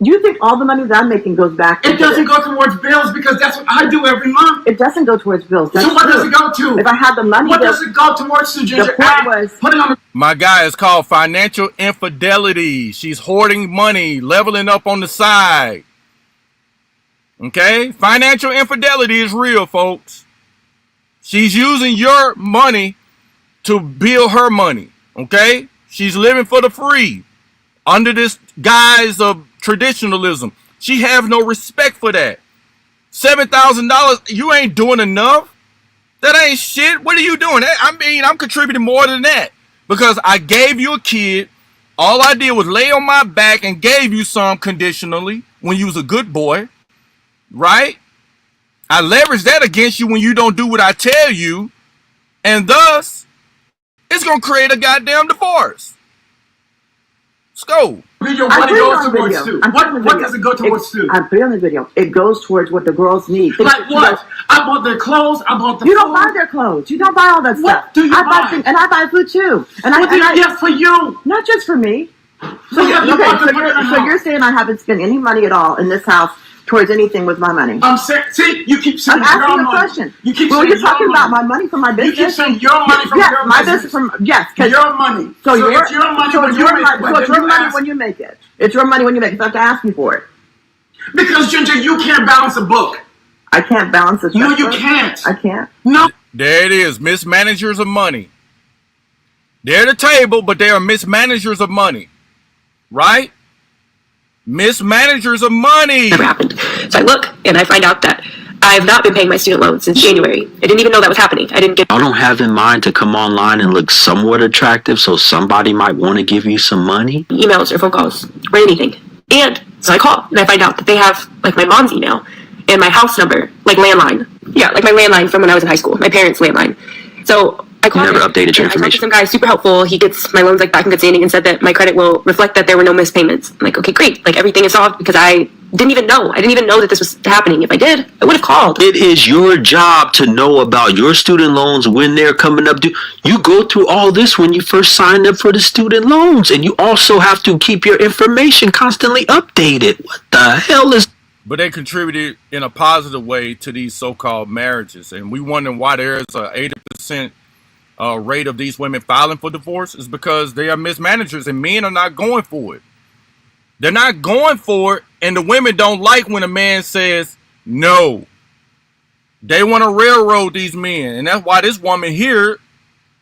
You think all the money that I'm making goes back? It doesn't go towards bills because that's what I do every month. It doesn't go towards bills. That's so what true. does it go to? If I had the money, what does it go towards? To Ginger? The point was put it on the. My guy is called financial infidelity. She's hoarding money, leveling up on the side. Okay? Financial infidelity is real, folks. She's using your money to build her money. Okay? She's living for the free under this guise of traditionalism. She have no respect for that. $7,000, you ain't doing enough. That ain't shit. What are you doing? I mean, I'm contributing more than that because I gave you a kid. All I did was lay on my back and gave you some conditionally when you was a good boy, right? I leverage that against you when you don't do what I tell you, and thus it's gonna create a goddamn divorce. Let's go. Your money goes towards too. What does it go towards too? I put it on the video. It goes towards what the girls need. Like what? I bought their clothes. I bought the. You don't buy their clothes. You don't buy all that stuff. What do you buy? Things, and I buy food too. And what do you get for you? Not just for me. So So you're saying I haven't spent any money at all in this house towards anything with my money? I'm saying, see, you keep saying I'm asking your a money. question. You keep well, saying you're talking your about money. my money from my business. You keep saying your money from yes, your my business. business from yes, your money. So it's your money. So when it's you your make money. it, So it's your money when you make it. It's your money when you make it. So I have to ask you for it. Because Ginger, you can't balance a book. I can't balance a No, you checkbook. can't. I can't. No. There it is. Mismanagers of money. They're at the table, but they are mismanagers of money. Right? Mismanagers of money. Never happened. So I look and I find out that I've not been paying my student loans since January. I didn't even know that was happening. I didn't get. I don't have in mind to come online and look somewhat attractive, so somebody might want to give you some money. Emails or phone calls or anything. And so I call and I find out that they have like my mom's email and my house number, like landline. Yeah, like my landline from when I was in high school, my parents' landline. So I called. Never updated your I talked to information. some guy, super helpful. He gets my loans like back in good standing and said that my credit will reflect that there were no missed payments. I'm like, okay, great. Like everything is solved because I didn't even know. I didn't even know that this was happening. If I did, I would have called. It is your job to know about your student loans when they're coming up due. You go through all this when you first signed up for the student loans, and you also have to keep your information constantly updated. What the hell is... But they contributed in a positive way to these so-called marriages, and we wondering why there is a 80% rate of these women filing for divorce is because they are mismanagers and men are not going for it. They're not going for it, and the women don't like when a man says no. They want to railroad these men, and that's why this woman here,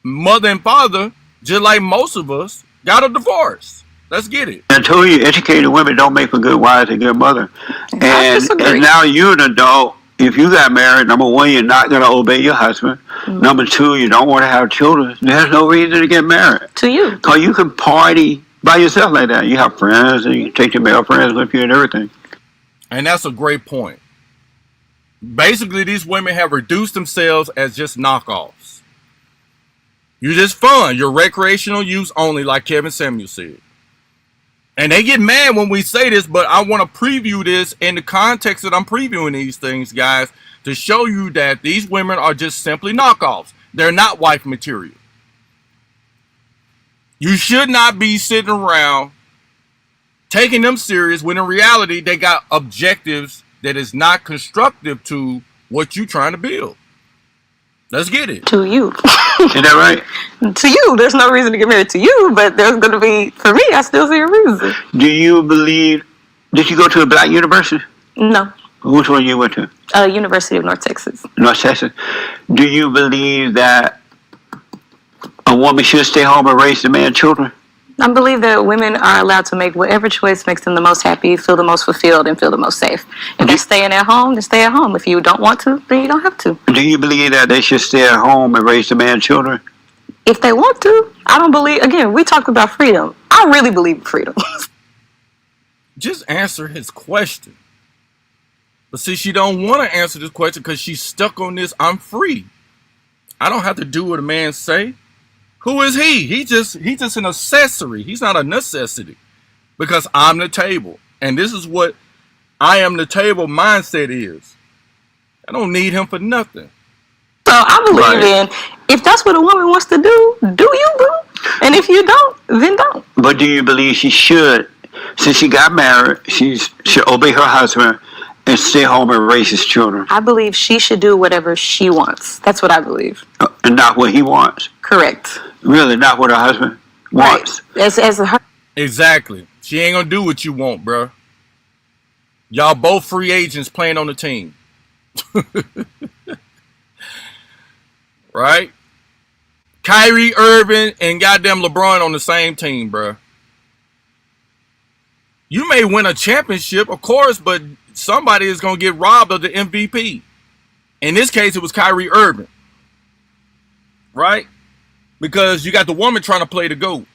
mother and father, just like most of us, got a divorce. Let's get it. I told you, educated women don't make a good wife and good mother. And now you're an adult. If you got married, number one, you're not going to obey your husband. Number two, you don't want to have children. There's no reason to get married. To you. Because you can party by yourself like that. You have friends, and you can take your male friends with you and everything. And that's a great point. Basically, these women have reduced themselves as just knockoffs. You're just fun. You're recreational use only, like Kevin Samuel said. And they get mad when we say this, but I want to preview this in the context that I'm previewing these things, guys, to show you that these women are just simply knockoffs. They're not wife material. You should not be sitting around taking them serious when in reality they got objectives that is not constructive to what you're trying to build. Let's get it. To you. Is that right? To you. There's no reason to get married to you, but there's going to be, for me, I still see a reason. Do you believe, did you go to a black university? No. Which one you went to? University of North Texas. North Texas. Do you believe that a woman should stay home and raise the man children? I believe that women are allowed to make whatever choice makes them the most happy, feel the most fulfilled, and feel the most safe. If they're staying at home, then stay at home. If you don't want to, then you don't have to. Do you believe that they should stay at home and raise the man children? If they want to. I don't believe, again, we talked about freedom. I really believe in freedom. Just answer his question. But see, she don't want to answer this question because she's stuck on this, I'm free. I don't have to do what a man say. Who is he? He's just an accessory. He's not a necessity. Because I'm the table. And this is what I am the table mindset is. I don't need him for nothing. So I believe in, if that's what a woman wants to do you, boo. And if you don't, then don't. But do you believe she should, since she got married, she should obey her husband and stay home and raise his children? I believe she should do whatever she wants. That's what I believe. And not what he wants? Correct. Really, not what her husband wants? Right. As her. Exactly. She ain't gonna do what you want, bro. Y'all both free agents playing on the team. Right? Kyrie Irving and goddamn LeBron on the same team, bro. You may win a championship, of course, but somebody is going to get robbed of the MVP. In this case, it was Kyrie Irving. Right? Because you got the woman trying to play the GOAT.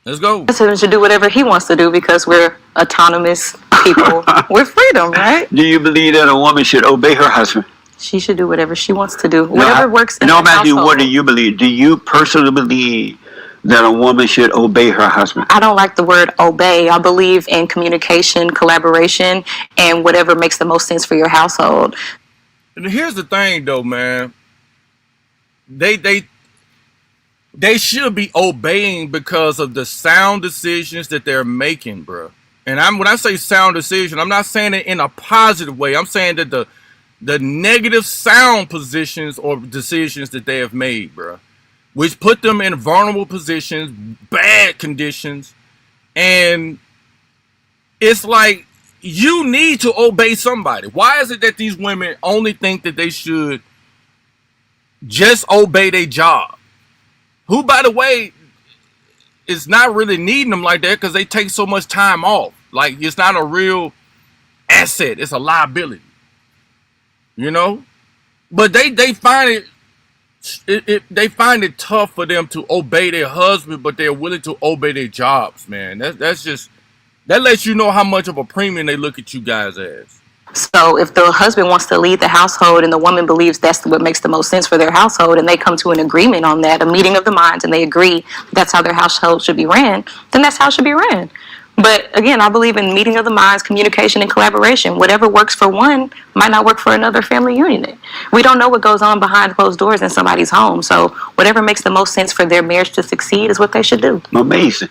Let's go. So he should do whatever he wants to do because we're autonomous people with freedom, right? Do you believe that a woman should obey her husband? She should do whatever she wants to do. Whatever works in no her matter household. what do you believe? Do you personally believe that a woman should obey her husband? I don't like the word obey. I believe in communication, collaboration, and whatever makes the most sense for your household. And here's the thing, though, man. They should be obeying because of the sound decisions that they're making, bro. And when I say sound decision, I'm not saying it in a positive way. I'm saying that the negative sound positions or decisions that they have made, bro, which put them in vulnerable positions, bad conditions, and it's like you need to obey somebody. Why is it that these women only think that they should just obey their job? Who, by the way, is not really needing them like that because they take so much time off. Like, it's not a real asset. It's a liability. You know? But they find they find it tough for them to obey their husband, but they're willing to obey their jobs, man. That's just, that lets you know how much of a premium they look at you guys as. So if the husband wants to lead the household and the woman believes that's what makes the most sense for their household and they come to an agreement on that, a meeting of the minds, and they agree that's how their household should be ran, then that's how it should be ran. But again, I believe in meeting of the minds, communication, and collaboration. Whatever works for one might not work for another family unit. We don't know what goes on behind closed doors in somebody's home. So whatever makes the most sense for their marriage to succeed is what they should do. Amazing.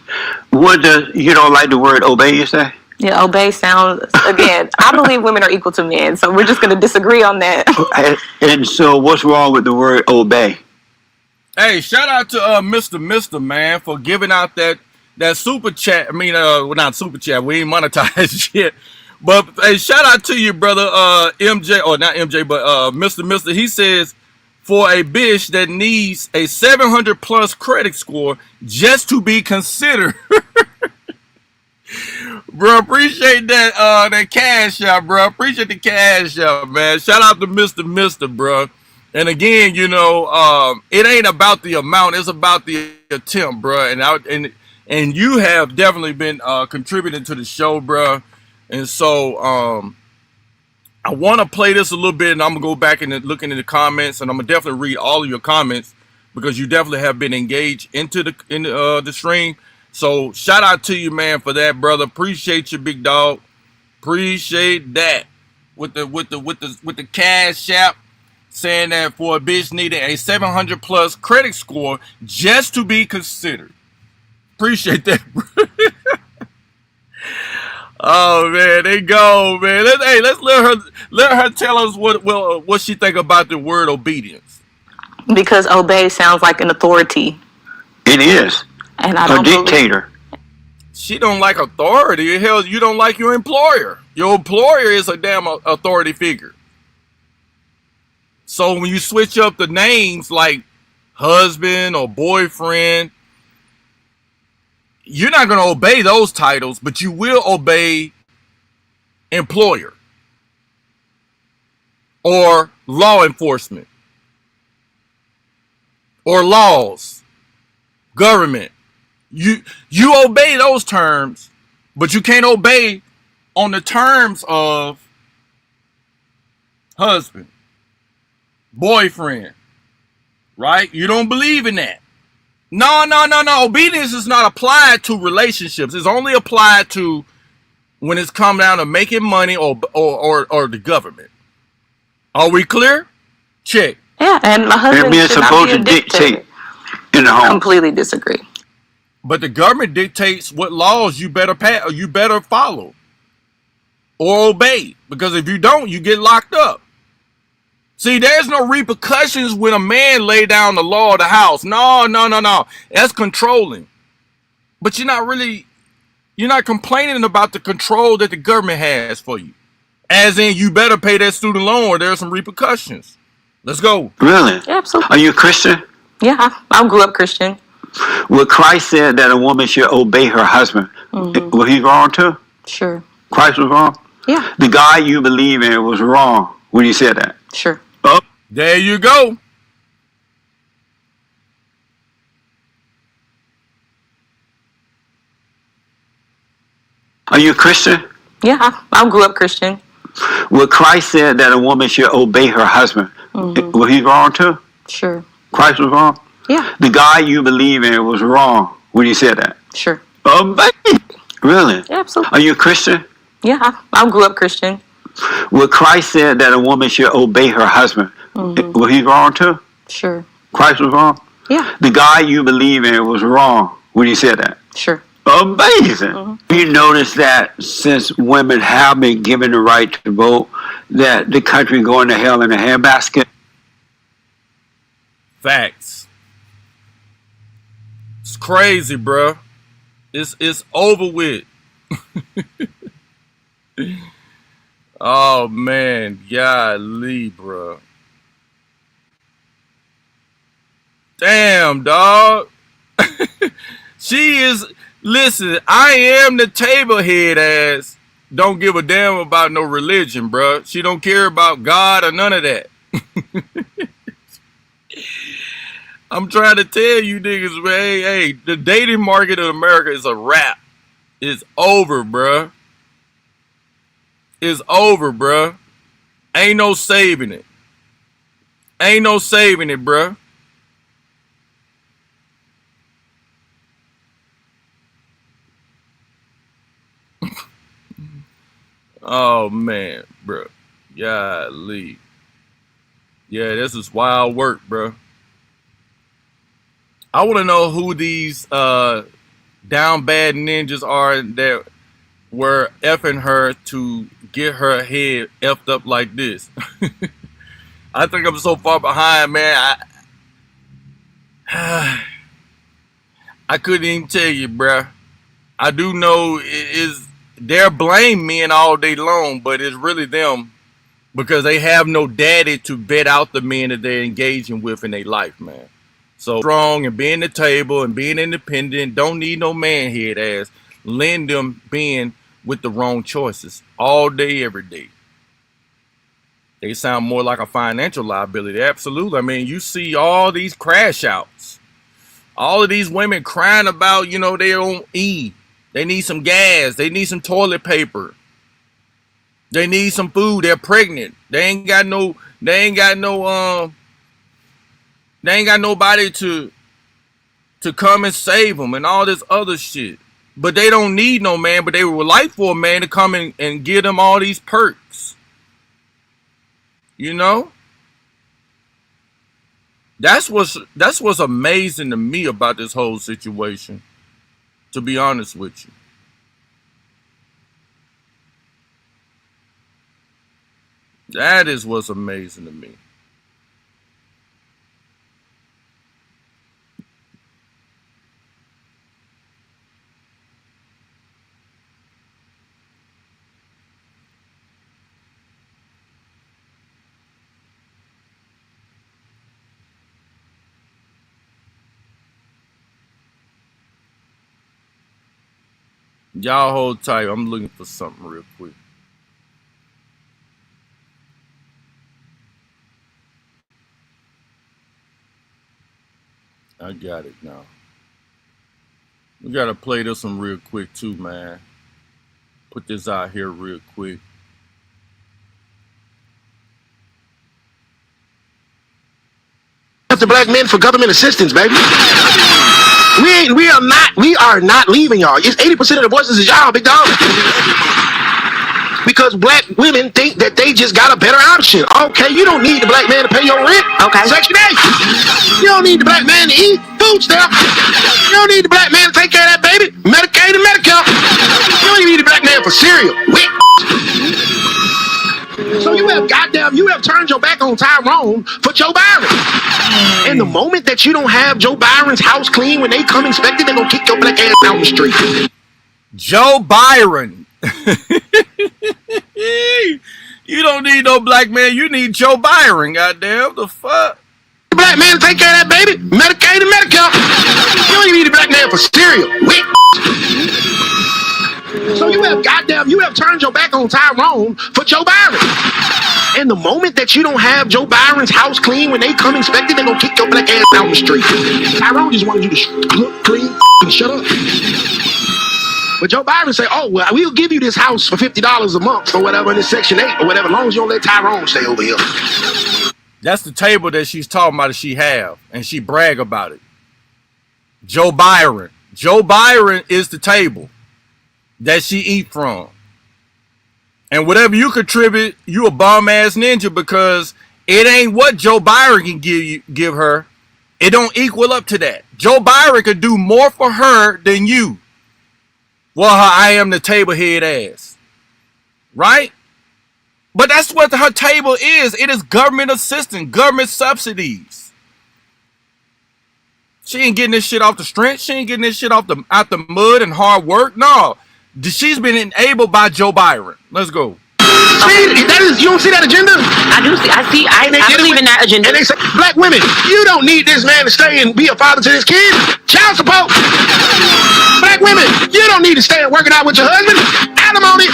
You don't like the word obey, you say? Yeah, obey sounds, again, I believe women are equal to men, so we're just going to disagree on that. And so what's wrong with the word obey? Hey, shout out to Mr. Man for giving out that super chat. I mean, well, not super chat, we ain't monetized yet. But hey, shout out to you, brother MJ, or not MJ, but Mr. He says, for a bitch that needs a 700 plus credit score just to be considered. Bro, appreciate that cash out, bro. Appreciate the cash out, man. Shout out to Mr. bro. And again, you know, it ain't about the amount, it's about the attempt, bro. And you have definitely been contributing to the show, bro. And so I want to play this a little bit, and I'm gonna go back and look into the comments, and I'm gonna definitely read all of your comments because you definitely have been engaged into the stream. So shout out to you, man, for that, brother. Appreciate you, big dog. Appreciate that. With the cash app saying that for a bitch needing a 700 plus credit score just to be considered. Appreciate that, bro. Oh man, they go, man. Let's let her tell us what she think about the word obedience. Because obey sounds like an authority. It is. And I don't dictator. She don't like authority. Hell, you don't like your employer. Your employer is a damn authority figure. So when you switch up the names like husband or boyfriend, you're not going to obey those titles, but you will obey employer or law enforcement or laws, government. You obey those terms, but you can't obey on the terms of husband, boyfriend, right? You don't believe in that. No. Obedience is not applied to relationships. It's only applied to when it's come down to making money or the government. Are we clear? Check. Yeah, and my husband They're should not supposed be a to dictator. dictate in the home. Completely disagree. But the government dictates what laws you better pass or you better follow or obey. Because if you don't, you get locked up. See, there's no repercussions when a man lay down the law of the house. No. That's controlling. But you're not complaining about the control that the government has for you. As in, you better pay that student loan or there's some repercussions. Let's go. Really? Yeah, absolutely. Are you a Christian? Yeah, I grew up Christian. Well, Christ said that a woman should obey her husband. Mm-hmm. Was he wrong too? Sure. Christ was wrong? Yeah. The God you believe in was wrong when he said that. Sure. Oh. There you go. Are you a Christian? Yeah, I grew up Christian. Well, Christ said that a woman should obey her husband. Mm-hmm. Was he wrong too? Sure. Christ was wrong? Yeah. The God you believe in was wrong when he said that. Sure. Really? Yeah, absolutely. Are you a Christian? Yeah, I grew up Christian. Well, Christ said that a woman should obey her husband. Mm-hmm. Was he wrong too? Sure. Christ was wrong? Yeah. The God you believe in was wrong when he said that. Sure. Amazing. Mm-hmm. You notice that since women have been given the right to vote, that the country going to hell in a handbasket? Facts. It's crazy, bro. It's over with. Oh man, golly, bro. Damn, dog. She is. Listen, I am the table head ass. Don't give a damn about no religion, bro. She don't care about God or none of that. I'm trying to tell you niggas, man, hey, the dating market in America is a wrap. It's over, bruh. It's over, bruh. Ain't no saving it. Ain't no saving it, bruh. Oh, man, bruh. Golly. Yeah, this is wild work, bruh. I want to know who these down bad ninjas are that were effing her to get her head effed up like this. I think I'm so far behind, man. I couldn't even tell you, bruh. I do know they're blame men all day long, but it's really them because they have no daddy to vet out the men that they're engaging with in their life, man. So strong and being the table and being independent, don't need no man head ass. Lend them being with the wrong choices all day, every day. They sound more like a financial liability. Absolutely. I mean, you see all these crash outs. All of these women crying about, they don't eat. They need some gas. They need some toilet paper. They need some food. They're pregnant. They ain't got nobody to come and save them and all this other shit. But they don't need no man, but they would like for a man to come and give them all these perks. That's what's amazing to me about this whole situation, to be honest with you. That is what's amazing to me. Y'all hold tight. I'm looking for something real quick. I got it now. We gotta play this one real quick too, man. Put this out here real quick. After black men for government assistance, baby. We are not leaving y'all. It's 80% of the voices is y'all, big dog. Because black women think that they just got a better option. Okay, you don't need the black man to pay your rent. Okay. Section 8. You don't need the black man to eat food stamp. You don't need the black man to take care of that baby. Medicaid and Medicare. You don't even need the black man for cereal. So you have turned your back on Tyrone for Joe Byron. And the moment that you don't have Joe Byron's house clean when they come inspect it, they're gonna kick your black ass out the street. Joe Byron. You don't need no black man. You need Joe Byron. Goddamn, the fuck. The black man to take care of that baby. Medicaid and Medicare. You don't even need the black man for cereal. So you have turned your back on Tyrone for Joe Byron. And the moment that you don't have Joe Byron's house clean when they come inspect it, they're gonna kick your black ass out the street. Tyrone just wanted you to look clean and shut up. But Joe Byron say, oh, well, we'll give you this house for $50 a month or whatever in this Section 8 or whatever, as long as you don't let Tyrone stay over here. That's the table that she's talking about that she have, and she brag about it. Joe Byron. Joe Byron is the table that she eat from. And whatever you contribute, you a bum-ass ninja, because it ain't what Joe Byron can give her. It don't equal up to that. Joe Byron could do more for her than you. Well, I am the table head ass. Right? But that's what her table is. It is government assistance, government subsidies. She ain't getting this shit off the strength. She ain't getting this shit out the mud and hard work. No. She's been enabled by Joe Byron. Let's go. See, you don't see that agenda? I believe in that agenda. And they say, black women, you don't need this man to stay and be a father to this kid. Child support. Black women, you don't need to stay and working out with your husband. Alimony.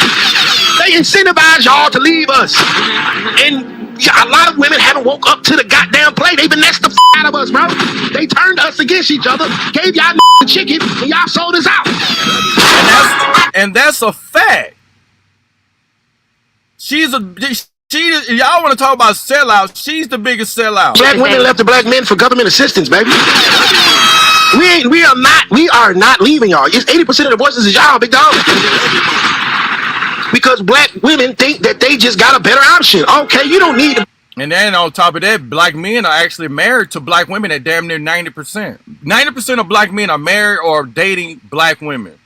They incentivize y'all to leave us. And a lot of women haven't woke up to the goddamn play. They finessed the out of us, bro. They turned us against each other, gave y'all the chicken, and y'all sold us out. And that's a fact. Y'all want to talk about sellouts? She's the biggest sellout. Black women left the black men for government assistance, baby. We are not leaving y'all. It's 80% of the voices is y'all, big dog. Because black women think that they just got a better option. Okay, you don't need to. And then on top of that, black men are actually married to black women at damn near 90%. 90% of black men are married or dating black women.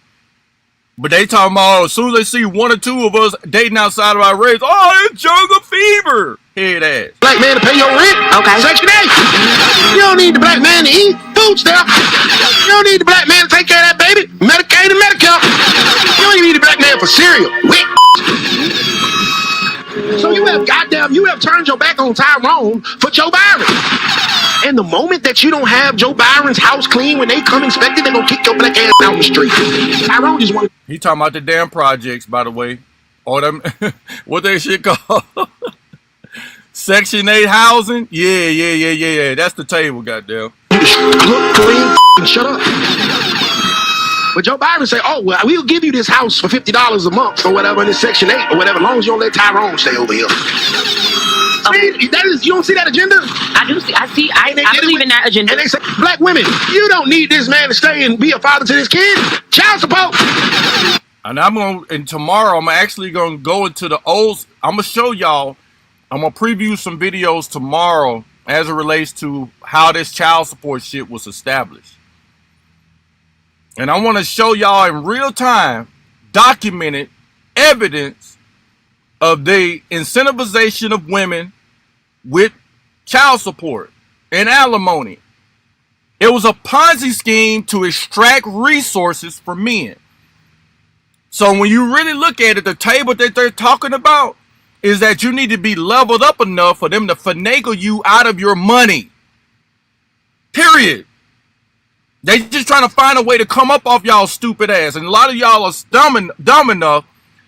But they talking about, as soon as they see one or two of us dating outside of our race, oh, it's jungle fever. Head ass. Black man to pay your rent. Okay. Section 8. You don't need the black man to eat food stamp. You don't need the black man to take care of that baby. Medicaid and Medicare. You don't even need the black man for cereal. So you have turned your back on Tyrone for Joe Byron. And the moment that you don't have Joe Byron's house clean when they come inspect it, they're gonna kick your black ass out the street. Tyrone just want. He talking about the damn projects, by the way. Or them, what that shit called? Section 8 housing? Yeah. That's the table, goddamn. Look clean and shut up. But Joe Byron say, oh, well, we'll give you this house for $50 a month or whatever in this Section 8 or whatever, as long as you don't let Tyrone stay over here. See, you don't see that agenda? I believe in that agenda. And they say, black women, you don't need this man to stay and be a father to this kid. Child support. And tomorrow I'm actually gonna go into the old. I'm gonna show y'all. I'm gonna preview some videos tomorrow as it relates to how this child support shit was established. And I want to show y'all in real time, documented evidence of the incentivization of women with child support and alimony. It was a Ponzi scheme to extract resources from men. So when you really look at it, the table that they're talking about is that you need to be leveled up enough for them to finagle you out of your money. Period. They just trying to find a way to come up off y'all stupid ass. And a lot of y'all are dumb enough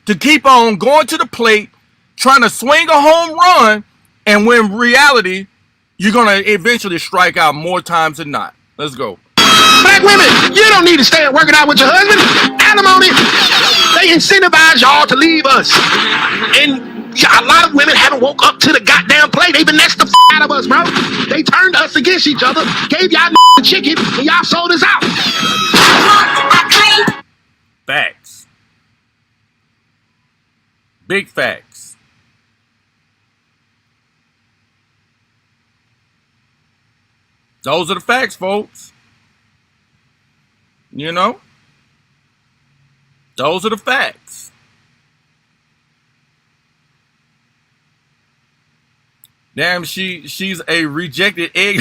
to keep on going to the plate, trying to swing a home run, and when reality, you're going to eventually strike out more times than not. Let's go. Black women, you don't need to stay working out with your husband. Alimony, they incentivize y'all to leave us. And a lot of women haven't woke up to the goddamn play. They finessed the out of us, bro. They turned us against each other, gave y'all the chicken, and y'all sold us out. Facts. Big facts. Those are the facts, folks. You know? Those are the facts. Damn, she's a rejected egg.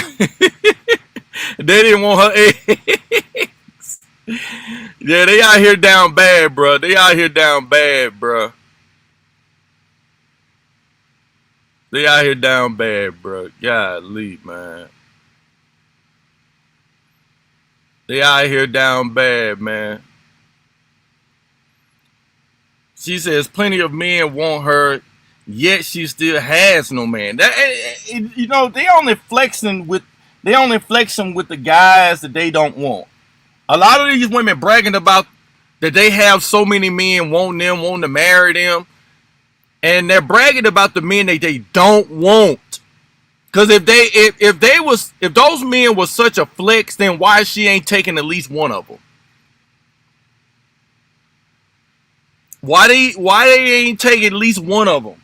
They didn't want her eggs. Yeah, they out here down bad, bro. They out here down bad, bro. They out here down bad, bro. Golly, man. They out here down bad, man. She says plenty of men want her, yet she still has no man. You know, they only flexing with the guys that they don't want. A lot of these women bragging about that they have so many men wanting to marry them, and they're bragging about the men that they don't want. Because if those men was such a flex, then why she ain't taking at least one of them? Why they ain't taking at least one of them?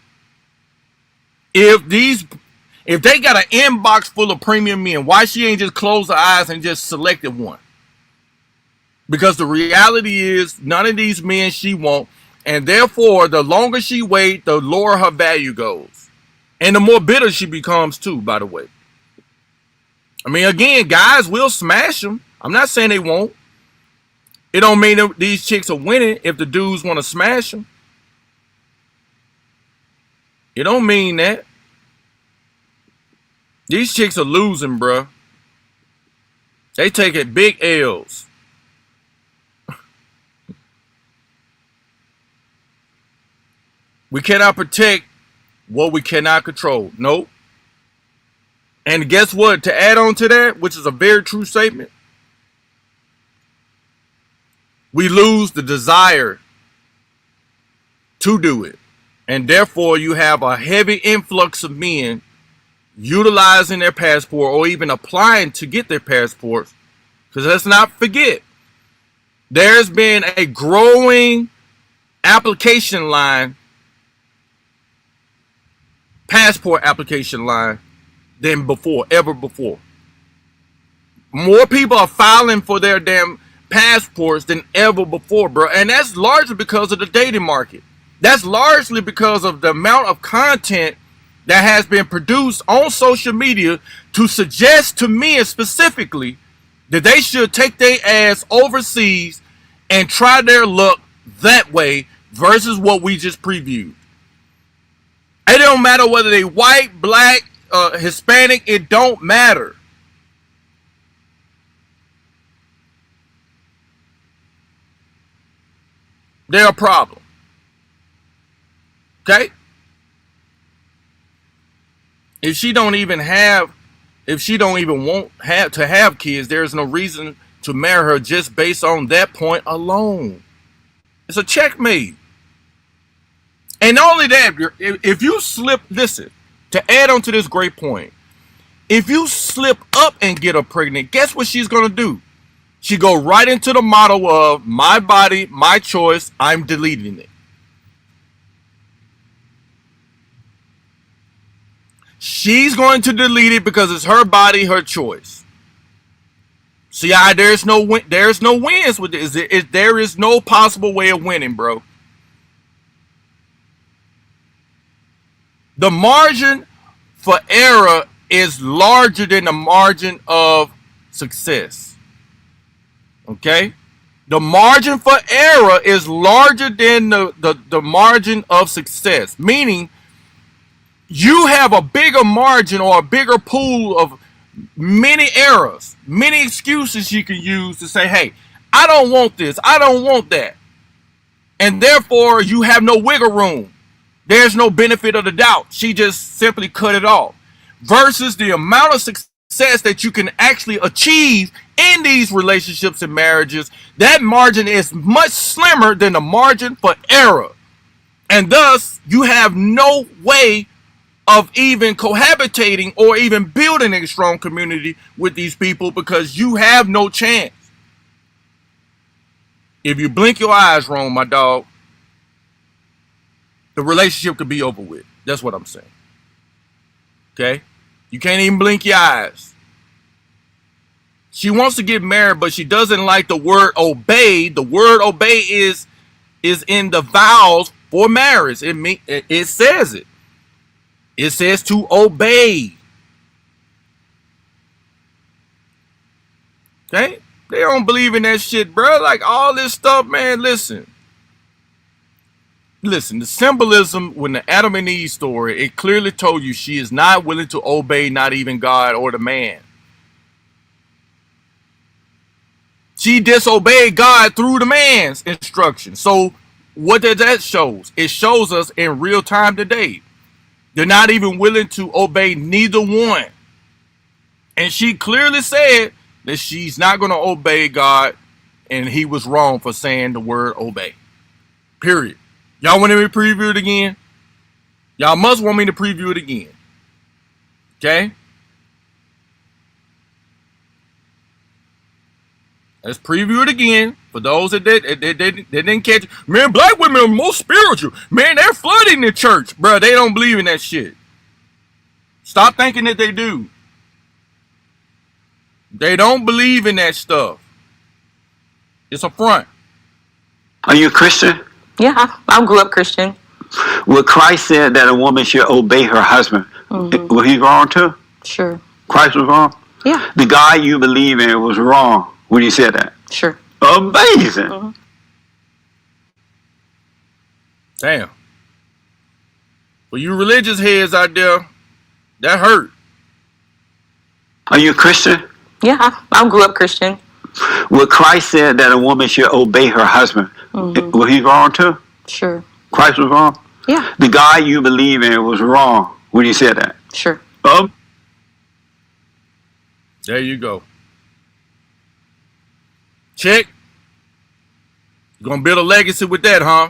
If they got an inbox full of premium men, why she ain't just closed her eyes and just selected one? Because the reality is none of these men she want, and therefore the longer she wait, the lower her value goes. And the more bitter she becomes too, by the way. I mean, again, guys will smash them. I'm not saying they won't. It don't mean that these chicks are winning if the dudes want to smash them. It don't mean that. These chicks are losing, bruh. They taking big L's. We cannot protect what we cannot control. Nope. And guess what? To add on to that, which is a very true statement, we lose the desire to do it. And therefore, you have a heavy influx of men utilizing their passport or even applying to get their passports. Because let's not forget, there's been a growing application line, passport application line, than before, ever before. More people are filing for their damn passports than ever before, bro. And that's largely because of the dating market. That's largely because of the amount of content that has been produced on social media to suggest to men specifically that they should take their ass overseas and try their luck that way versus what we just previewed. It don't matter whether they white, black, Hispanic, it don't matter. They're a problem. Okay? If she don't even want to have kids, there's no reason to marry her just based on that point alone. It's a checkmate. And not only that, if you slip, listen, to add on to this great point, if you slip up and get her pregnant, guess what she's going to do? She go right into the motto of my body, my choice, I'm deleting it. She's going to delete it because it's her body, her choice. See, there's no wins with this. There is no possible way of winning, bro. The margin for error is larger than the margin of success. Okay? The margin for error is larger than the margin of success. Meaning, you have a bigger margin or a bigger pool of many errors, many excuses she can use to say, hey, I don't want this, I don't want that. And therefore, you have no wiggle room. There's no benefit of the doubt. She just simply cut it off. Versus the amount of success that you can actually achieve in these relationships and marriages, that margin is much slimmer than the margin for error. And thus, you have no way of even cohabitating or even building a strong community with these people because you have no chance. If you blink your eyes wrong, my dog, the relationship could be over with. That's what I'm saying. Okay? You can't even blink your eyes. She wants to get married, but she doesn't like the word obey. The word obey is in the vows for marriage. It says it. It says to obey. Okay? They don't believe in that shit, bro. Like all this stuff, man. Listen, the symbolism when the Adam and Eve story, it clearly told you she is not willing to obey not even God or the man. She disobeyed God through the man's instruction. So what does that show? It shows us in real time today. They're not even willing to obey neither one. And she clearly said that she's not going to obey God, and he was wrong for saying the word obey. Period. Y'all want me to preview it again? Y'all must want me to preview it again. Okay? Let's preview it again for those that didn't catch it. Man, black women are more spiritual. Man, they're flooding the church. Bro, they don't believe in that shit. Stop thinking that they do. They don't believe in that stuff. It's a front. Are you a Christian? Yeah, I grew up Christian. Well, Christ said that a woman should obey her husband. Mm-hmm. Was he wrong too? Sure. Christ was wrong? Yeah. The God you believe in was wrong when he said that? Sure. Amazing. Mm-hmm. Damn. For you religious heads out there, that hurt. Are you a Christian? Yeah, I grew up Christian. Well, Christ said that a woman should obey her husband. Mm-hmm. Was he wrong too? Sure. Christ was wrong? Yeah. The God you believe in was wrong when he said that? Sure. There you go. Check. You're going to build a legacy with that, huh?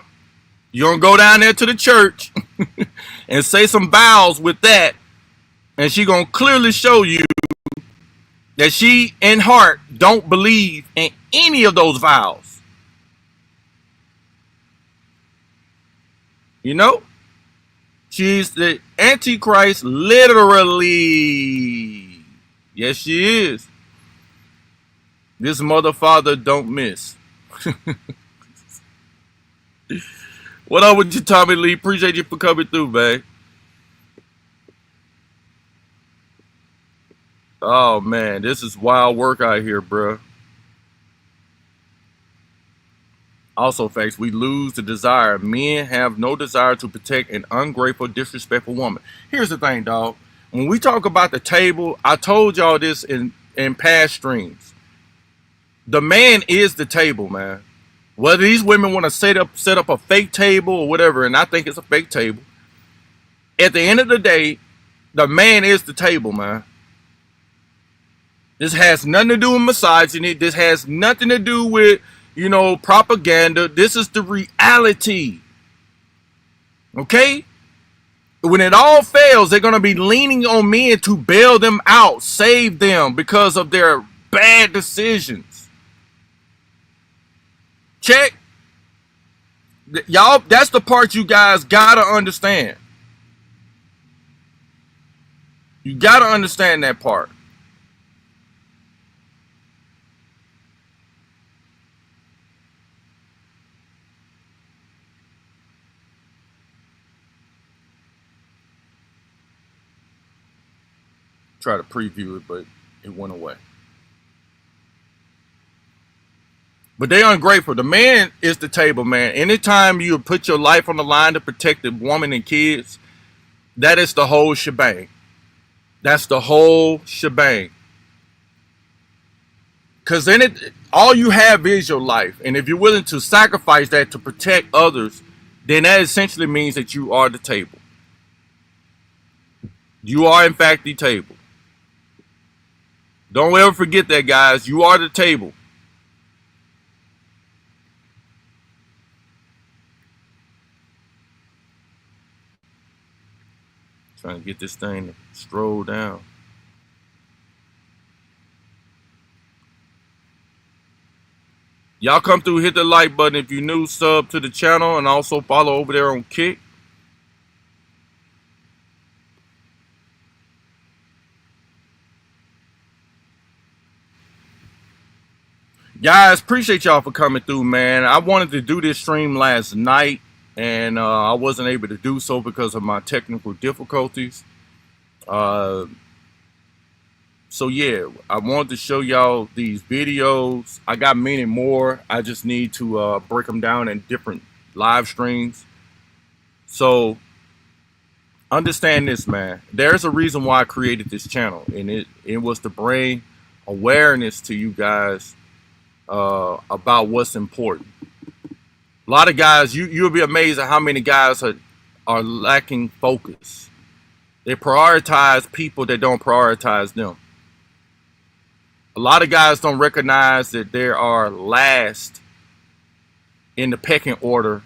You're going to go down there to the church and say some vows with that. And she going to clearly show you that she, in heart, don't believe in any of those vows. You know? She's the Antichrist, literally. Yes, she is. This mother father don't miss. What up with you, Tommy Lee? Appreciate you for coming through, man. Oh, man, this is wild work out here, bro. Also, facts, we lose the desire. Men have no desire to protect an ungrateful, disrespectful woman. Here's the thing, dog. When we talk about the table, I told y'all this in past streams. The man is the table, man. Whether these women want to set up a fake table or whatever, and I think it's a fake table. At the end of the day, the man is the table, man. This has nothing to do with misogyny. This has nothing to do with, propaganda. This is the reality. Okay? When it all fails, they're going to be leaning on men to bail them out, save them because of their bad decisions. Check. Y'all, that's the part you guys got to understand. You got to understand that part. Try to preview it, but it went away. But they ungrateful. The man is the table, man. Anytime you put your life on the line to protect the woman and kids, that is the whole shebang. That's the whole shebang. Because then all you have is your life. And if you're willing to sacrifice that to protect others, then that essentially means that you are the table. You are, in fact, the table. Don't ever forget that, guys. You are the table. Trying to get this thing to stroll down. Y'all come through, hit the like button if you're new, sub to the channel, and also follow over there on Kick. Guys, appreciate y'all for coming through, man. I wanted to do this stream last night, and I wasn't able to do so because of my technical difficulties. So yeah, I wanted to show y'all these videos. I got many more. I just need to break them down in different live streams. So understand this, man. There's a reason why I created this channel, and it was to bring awareness to you guys about what's important. A lot of guys, you'll be amazed at how many guys are lacking focus. They prioritize people that don't prioritize them. A lot of guys don't recognize that they are last in the pecking order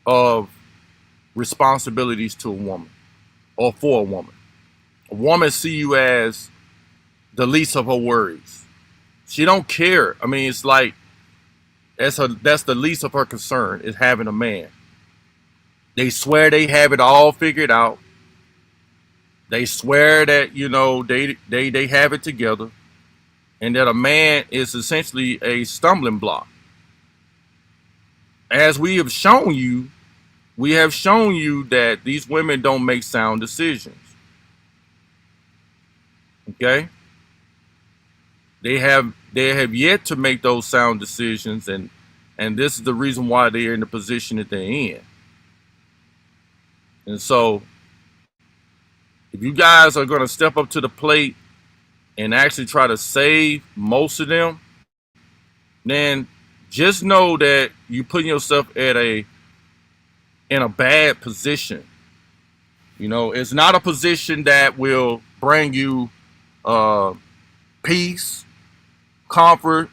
of responsibilities to a woman or for a woman. A woman see you as the least of her worries. She don't care. I mean, it's like that's the least of her concern is having a man. They swear they have it all figured out. They swear that, you know, they have it together. And that a man is essentially a stumbling block. As we have shown you that these women don't make sound decisions. Okay? They have yet to make those sound decisions, and this is the reason why they're in the position that they're in. And so, if you guys are going to step up to the plate and actually try to save most of them, then just know that you're putting yourself in a bad position. You know, it's not a position that will bring you peace, comfort,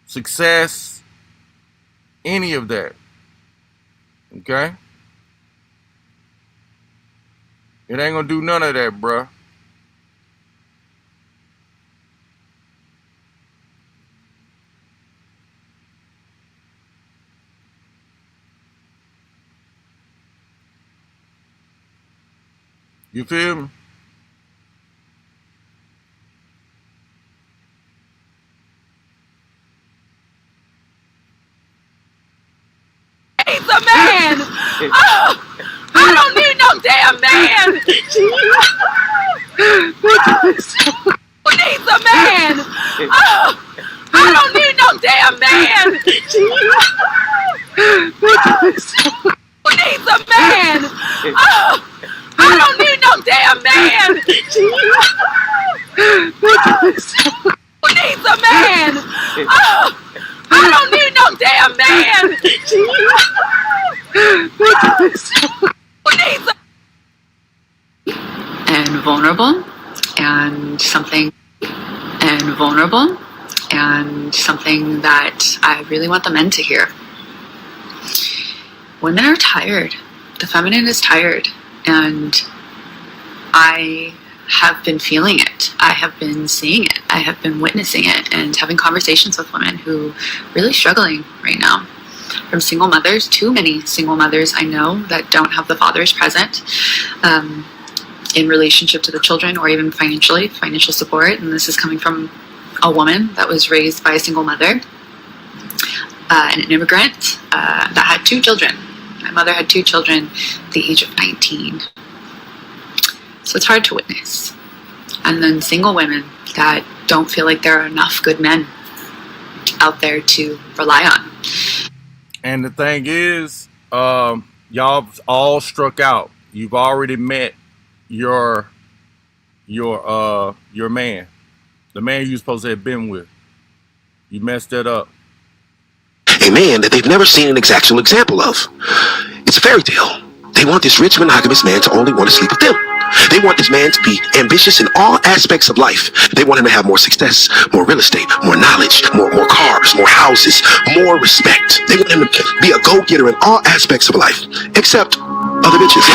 success, any of that. Okay? It ain't gonna do none of that, bruh. You feel me? He's a man! Oh, I don't need no damn man! Who needs a man? Oh, I don't need no damn man! Who needs a man? Oh, I don't need no damn man! Who needs a man? Oh, I don't need no damn man! Who needs a and vulnerable and something that I really want the men to hear. Women are tired. The feminine is tired, and I have been feeling it. I have been seeing it. I have been witnessing it and having conversations with women who are really struggling right now. From single mothers, too many single mothers I know that don't have the fathers present in relationship to the children or even financial support. And this is coming from a woman that was raised by a single mother and an immigrant that had 2 children. My mother had 2 children at the age of 19. So it's hard to witness. And then single women that don't feel like there are enough good men out there to rely on. And the thing is, y'all all struck out. You've already met your your man, the man you're supposed to have been with. You messed that up. A man that they've never seen an actual example of. It's a fairy tale. They want this rich monogamous man to only want to sleep with them. They want this man to be ambitious in all aspects of life. They want him to have more success, more real estate, more knowledge, more cars, more houses, more respect. They want him to be a go-getter in all aspects of life, except other bitches.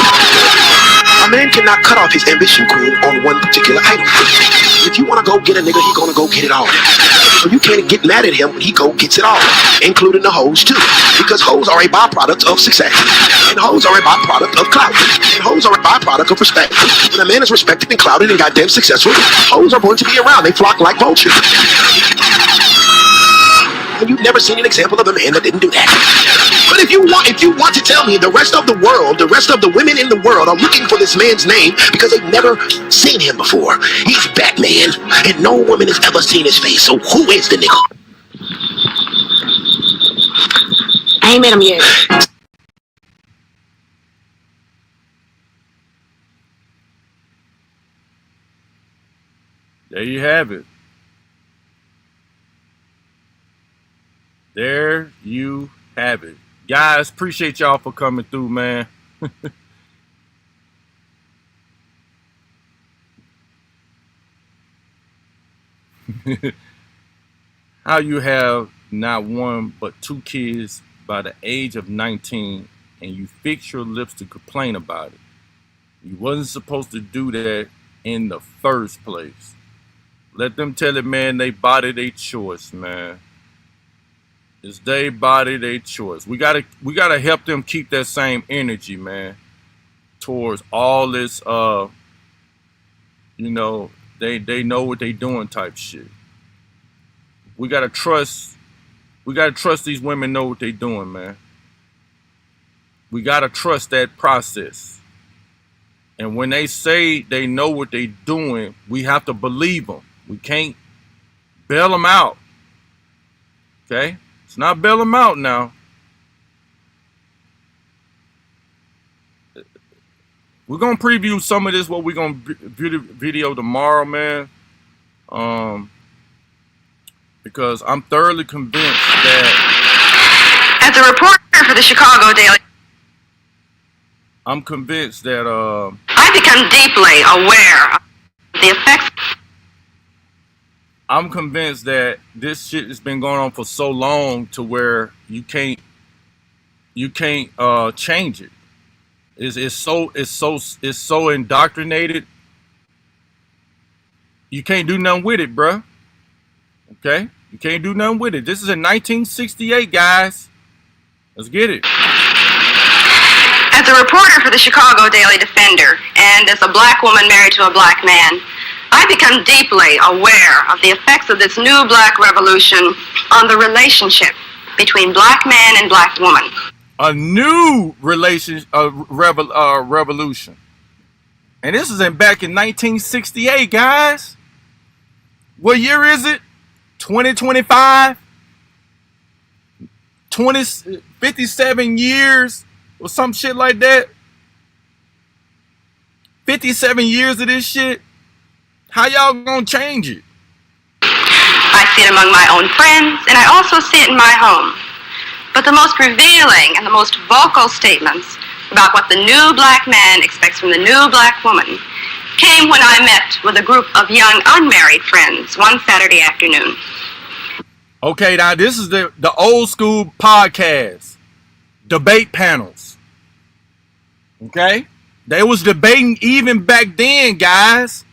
A man cannot cut off his ambition queen on one particular item. If you want to go get a nigga, he gonna go get it all. So you can't get mad at him when he go gets it all, including the hoes too. Because hoes are a byproduct of success. And hoes are a byproduct of clout. And hoes are a byproduct of respect. When a man is respected and clouted and goddamn successful, hoes are going to be around. They flock like vultures. And you've never seen an example of a man that didn't do that. But if you want to tell me the rest of the world, the rest of the women in the world are looking for this man's name because they've never seen him before. He's Batman, and no woman has ever seen his face. So who is the nigga? I ain't met him yet. There you have it. There you have it. Guys, appreciate y'all for coming through, man. How you have not one but 2 kids by the age of 19 and you fix your lips to complain about it. You wasn't supposed to do that in the first place. Let them tell it, man, they body, they choice, man. It's their body, their choice. We gotta help them keep that same energy, man, towards all this you know, they know what they doing type shit. We gotta trust these women know what they doing, man. We gotta trust that process. And when they say they know what they doing, we have to believe them. We can't bail them out. Okay? It's not bail them out now. We're gonna preview some of this, what we're gonna video tomorrow, man. Because I'm thoroughly convinced that As a reporter for the Chicago Daily, I'm convinced that I become deeply aware of the effects. I'm convinced that this shit has been going on for so long to where you can't change it. It's so indoctrinated. You can't do nothing with it, bruh. Okay? You can't do nothing with it. This is in 1968, guys. Let's get it. As a reporter for the Chicago Daily Defender, and as a black woman married to a black man, I become deeply aware of the effects of this new black revolution on the relationship between black man and black woman. A new revolution. And this is back in 1968, guys. What year is it? 2025? 57 years or some shit like that. 57 years of this shit. How y'all gonna change it? I see it among my own friends, and I also see it in my home. But the most revealing and the most vocal statements about what the new black man expects from the new black woman came when I met with a group of young unmarried friends one Saturday afternoon. Okay, now this is the old school podcast. Debate panels. Okay? They was debating even back then, guys.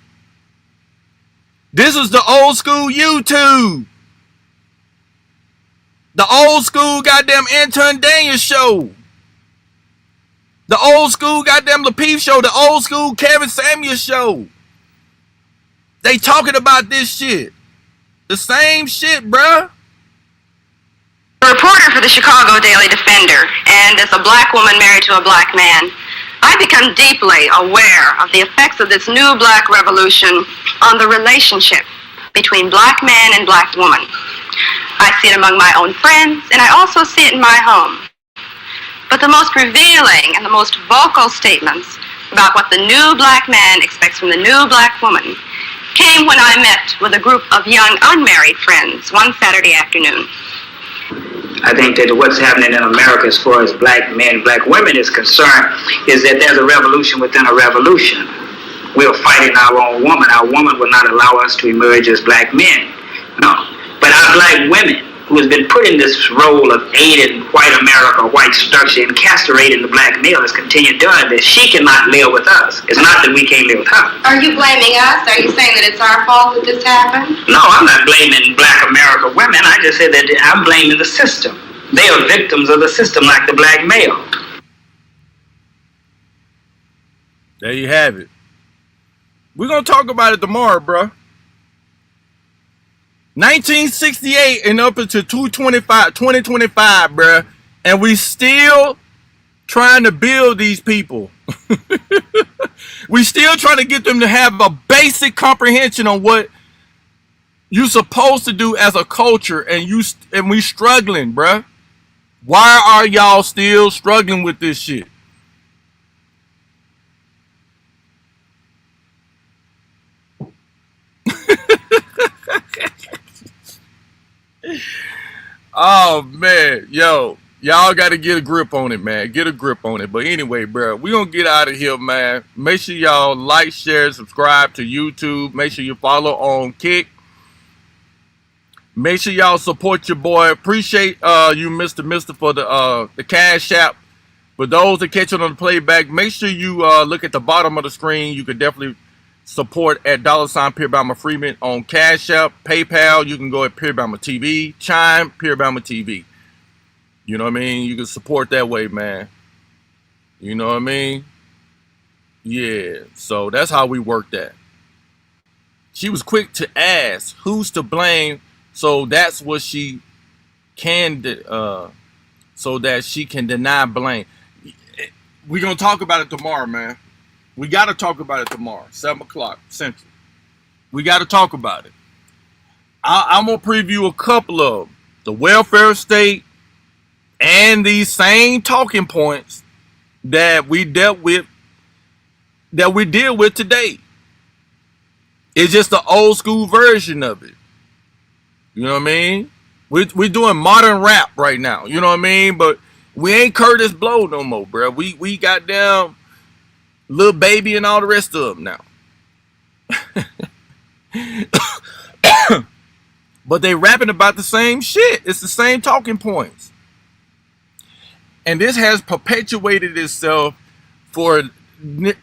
This is the old school YouTube. The old school goddamn Anton Daniels show. The old school goddamn Lapeef show. The old school Kevin Samuels show. They talking about this shit. The same shit, bruh. A reporter for the Chicago Daily Defender, and as a black woman married to a black man, I become deeply aware of the effects of this new black revolution on the relationship between black man and black woman. I see it among my own friends, and I also see it in my home. But the most revealing and the most vocal statements about what the new black man expects from the new black woman came when I met with a group of young unmarried friends one Saturday afternoon. I think that what's happening in America as far as black men, black women is concerned is that there's a revolution within a revolution. We're fighting our own woman. Our woman will not allow us to emerge as black men. No. But our black women, who has been put in this role of aiding white America, white structure, and castrating the black male, has continued doing this. She cannot live with us. It's not that we can't live with her. Are you blaming us? Are you saying that it's our fault that this happened? No, I'm not blaming black America women. I just said that I'm blaming the system. They are victims of the system like the black male. There you have it. We're going to talk about it tomorrow, bro. 1968 and up into 2025, bro. And we still trying to build these people. We still trying to get them to have a basic comprehension on what you're supposed to do as a culture, and we struggling, bruh. Why are y'all still struggling with this shit? Oh man, yo, y'all got to get a grip on it, man. Get a grip on it. But anyway, bro, we gonna get out of here, man. Make sure y'all like, share, subscribe to YouTube. Make sure you follow on Kick. Make sure y'all support your boy. Appreciate you, Mr. for the Cash App. For those that catch it on the playback, make sure you look at the bottom of the screen. You can definitely support at $ Pure Bama Freeman on Cash App, PayPal. You can go at Pure Bama TV, Chime, Pure Bama TV. You know what I mean? You can support that way, man. You know what I mean? Yeah. So that's how we work that. She was quick to ask who's to blame, so that's what she can so that she can deny blame. We're gonna talk about it tomorrow, man. We got to talk about it tomorrow, 7 o'clock Central. We got to talk about it. I'm going to preview a couple of them. The welfare state and these same talking points that we deal with today. It's just the old school version of it. You know what I mean? We're doing modern rap right now. You know what I mean? But we ain't Curtis Blow no more, bro. We got down Lil Baby and all the rest of them now. But they rapping about the same shit. It's the same talking points. And this has perpetuated itself for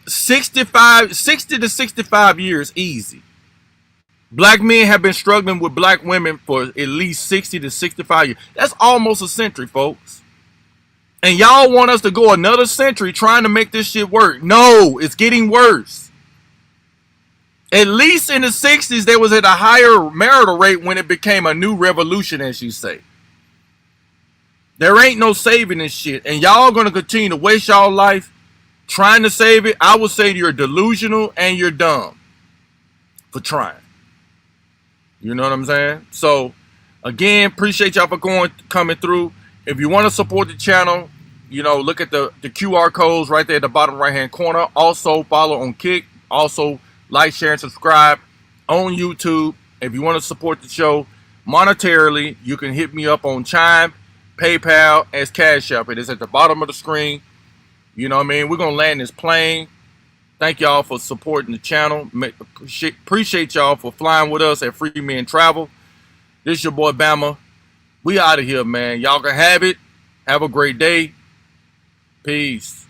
60 to 65 years easy. Black men have been struggling with black women for at least 60 to 65 years. That's almost a century, folks. And y'all want us to go another century trying to make this shit work. No, it's getting worse. At least in the 60s, they was at a higher marital rate when it became a new revolution, as you say. There ain't no saving this shit. And y'all gonna continue to waste y'all life trying to save it. I would say you're delusional and you're dumb for trying. You know what I'm saying? So, again, appreciate y'all for coming through. If you want to support the channel, you know, look at the QR codes right there at the bottom right-hand corner. Also, follow on Kick. Also, like, share, and subscribe on YouTube. If you want to support the show monetarily, you can hit me up on Chime, PayPal, as Cash App. It is at the bottom of the screen. You know what I mean? We're going to land this plane. Thank y'all for supporting the channel. Appreciate y'all for flying with us at Free Men Travel. This your boy Bama. We out of here, man. Y'all can have it. Have a great day. Peace.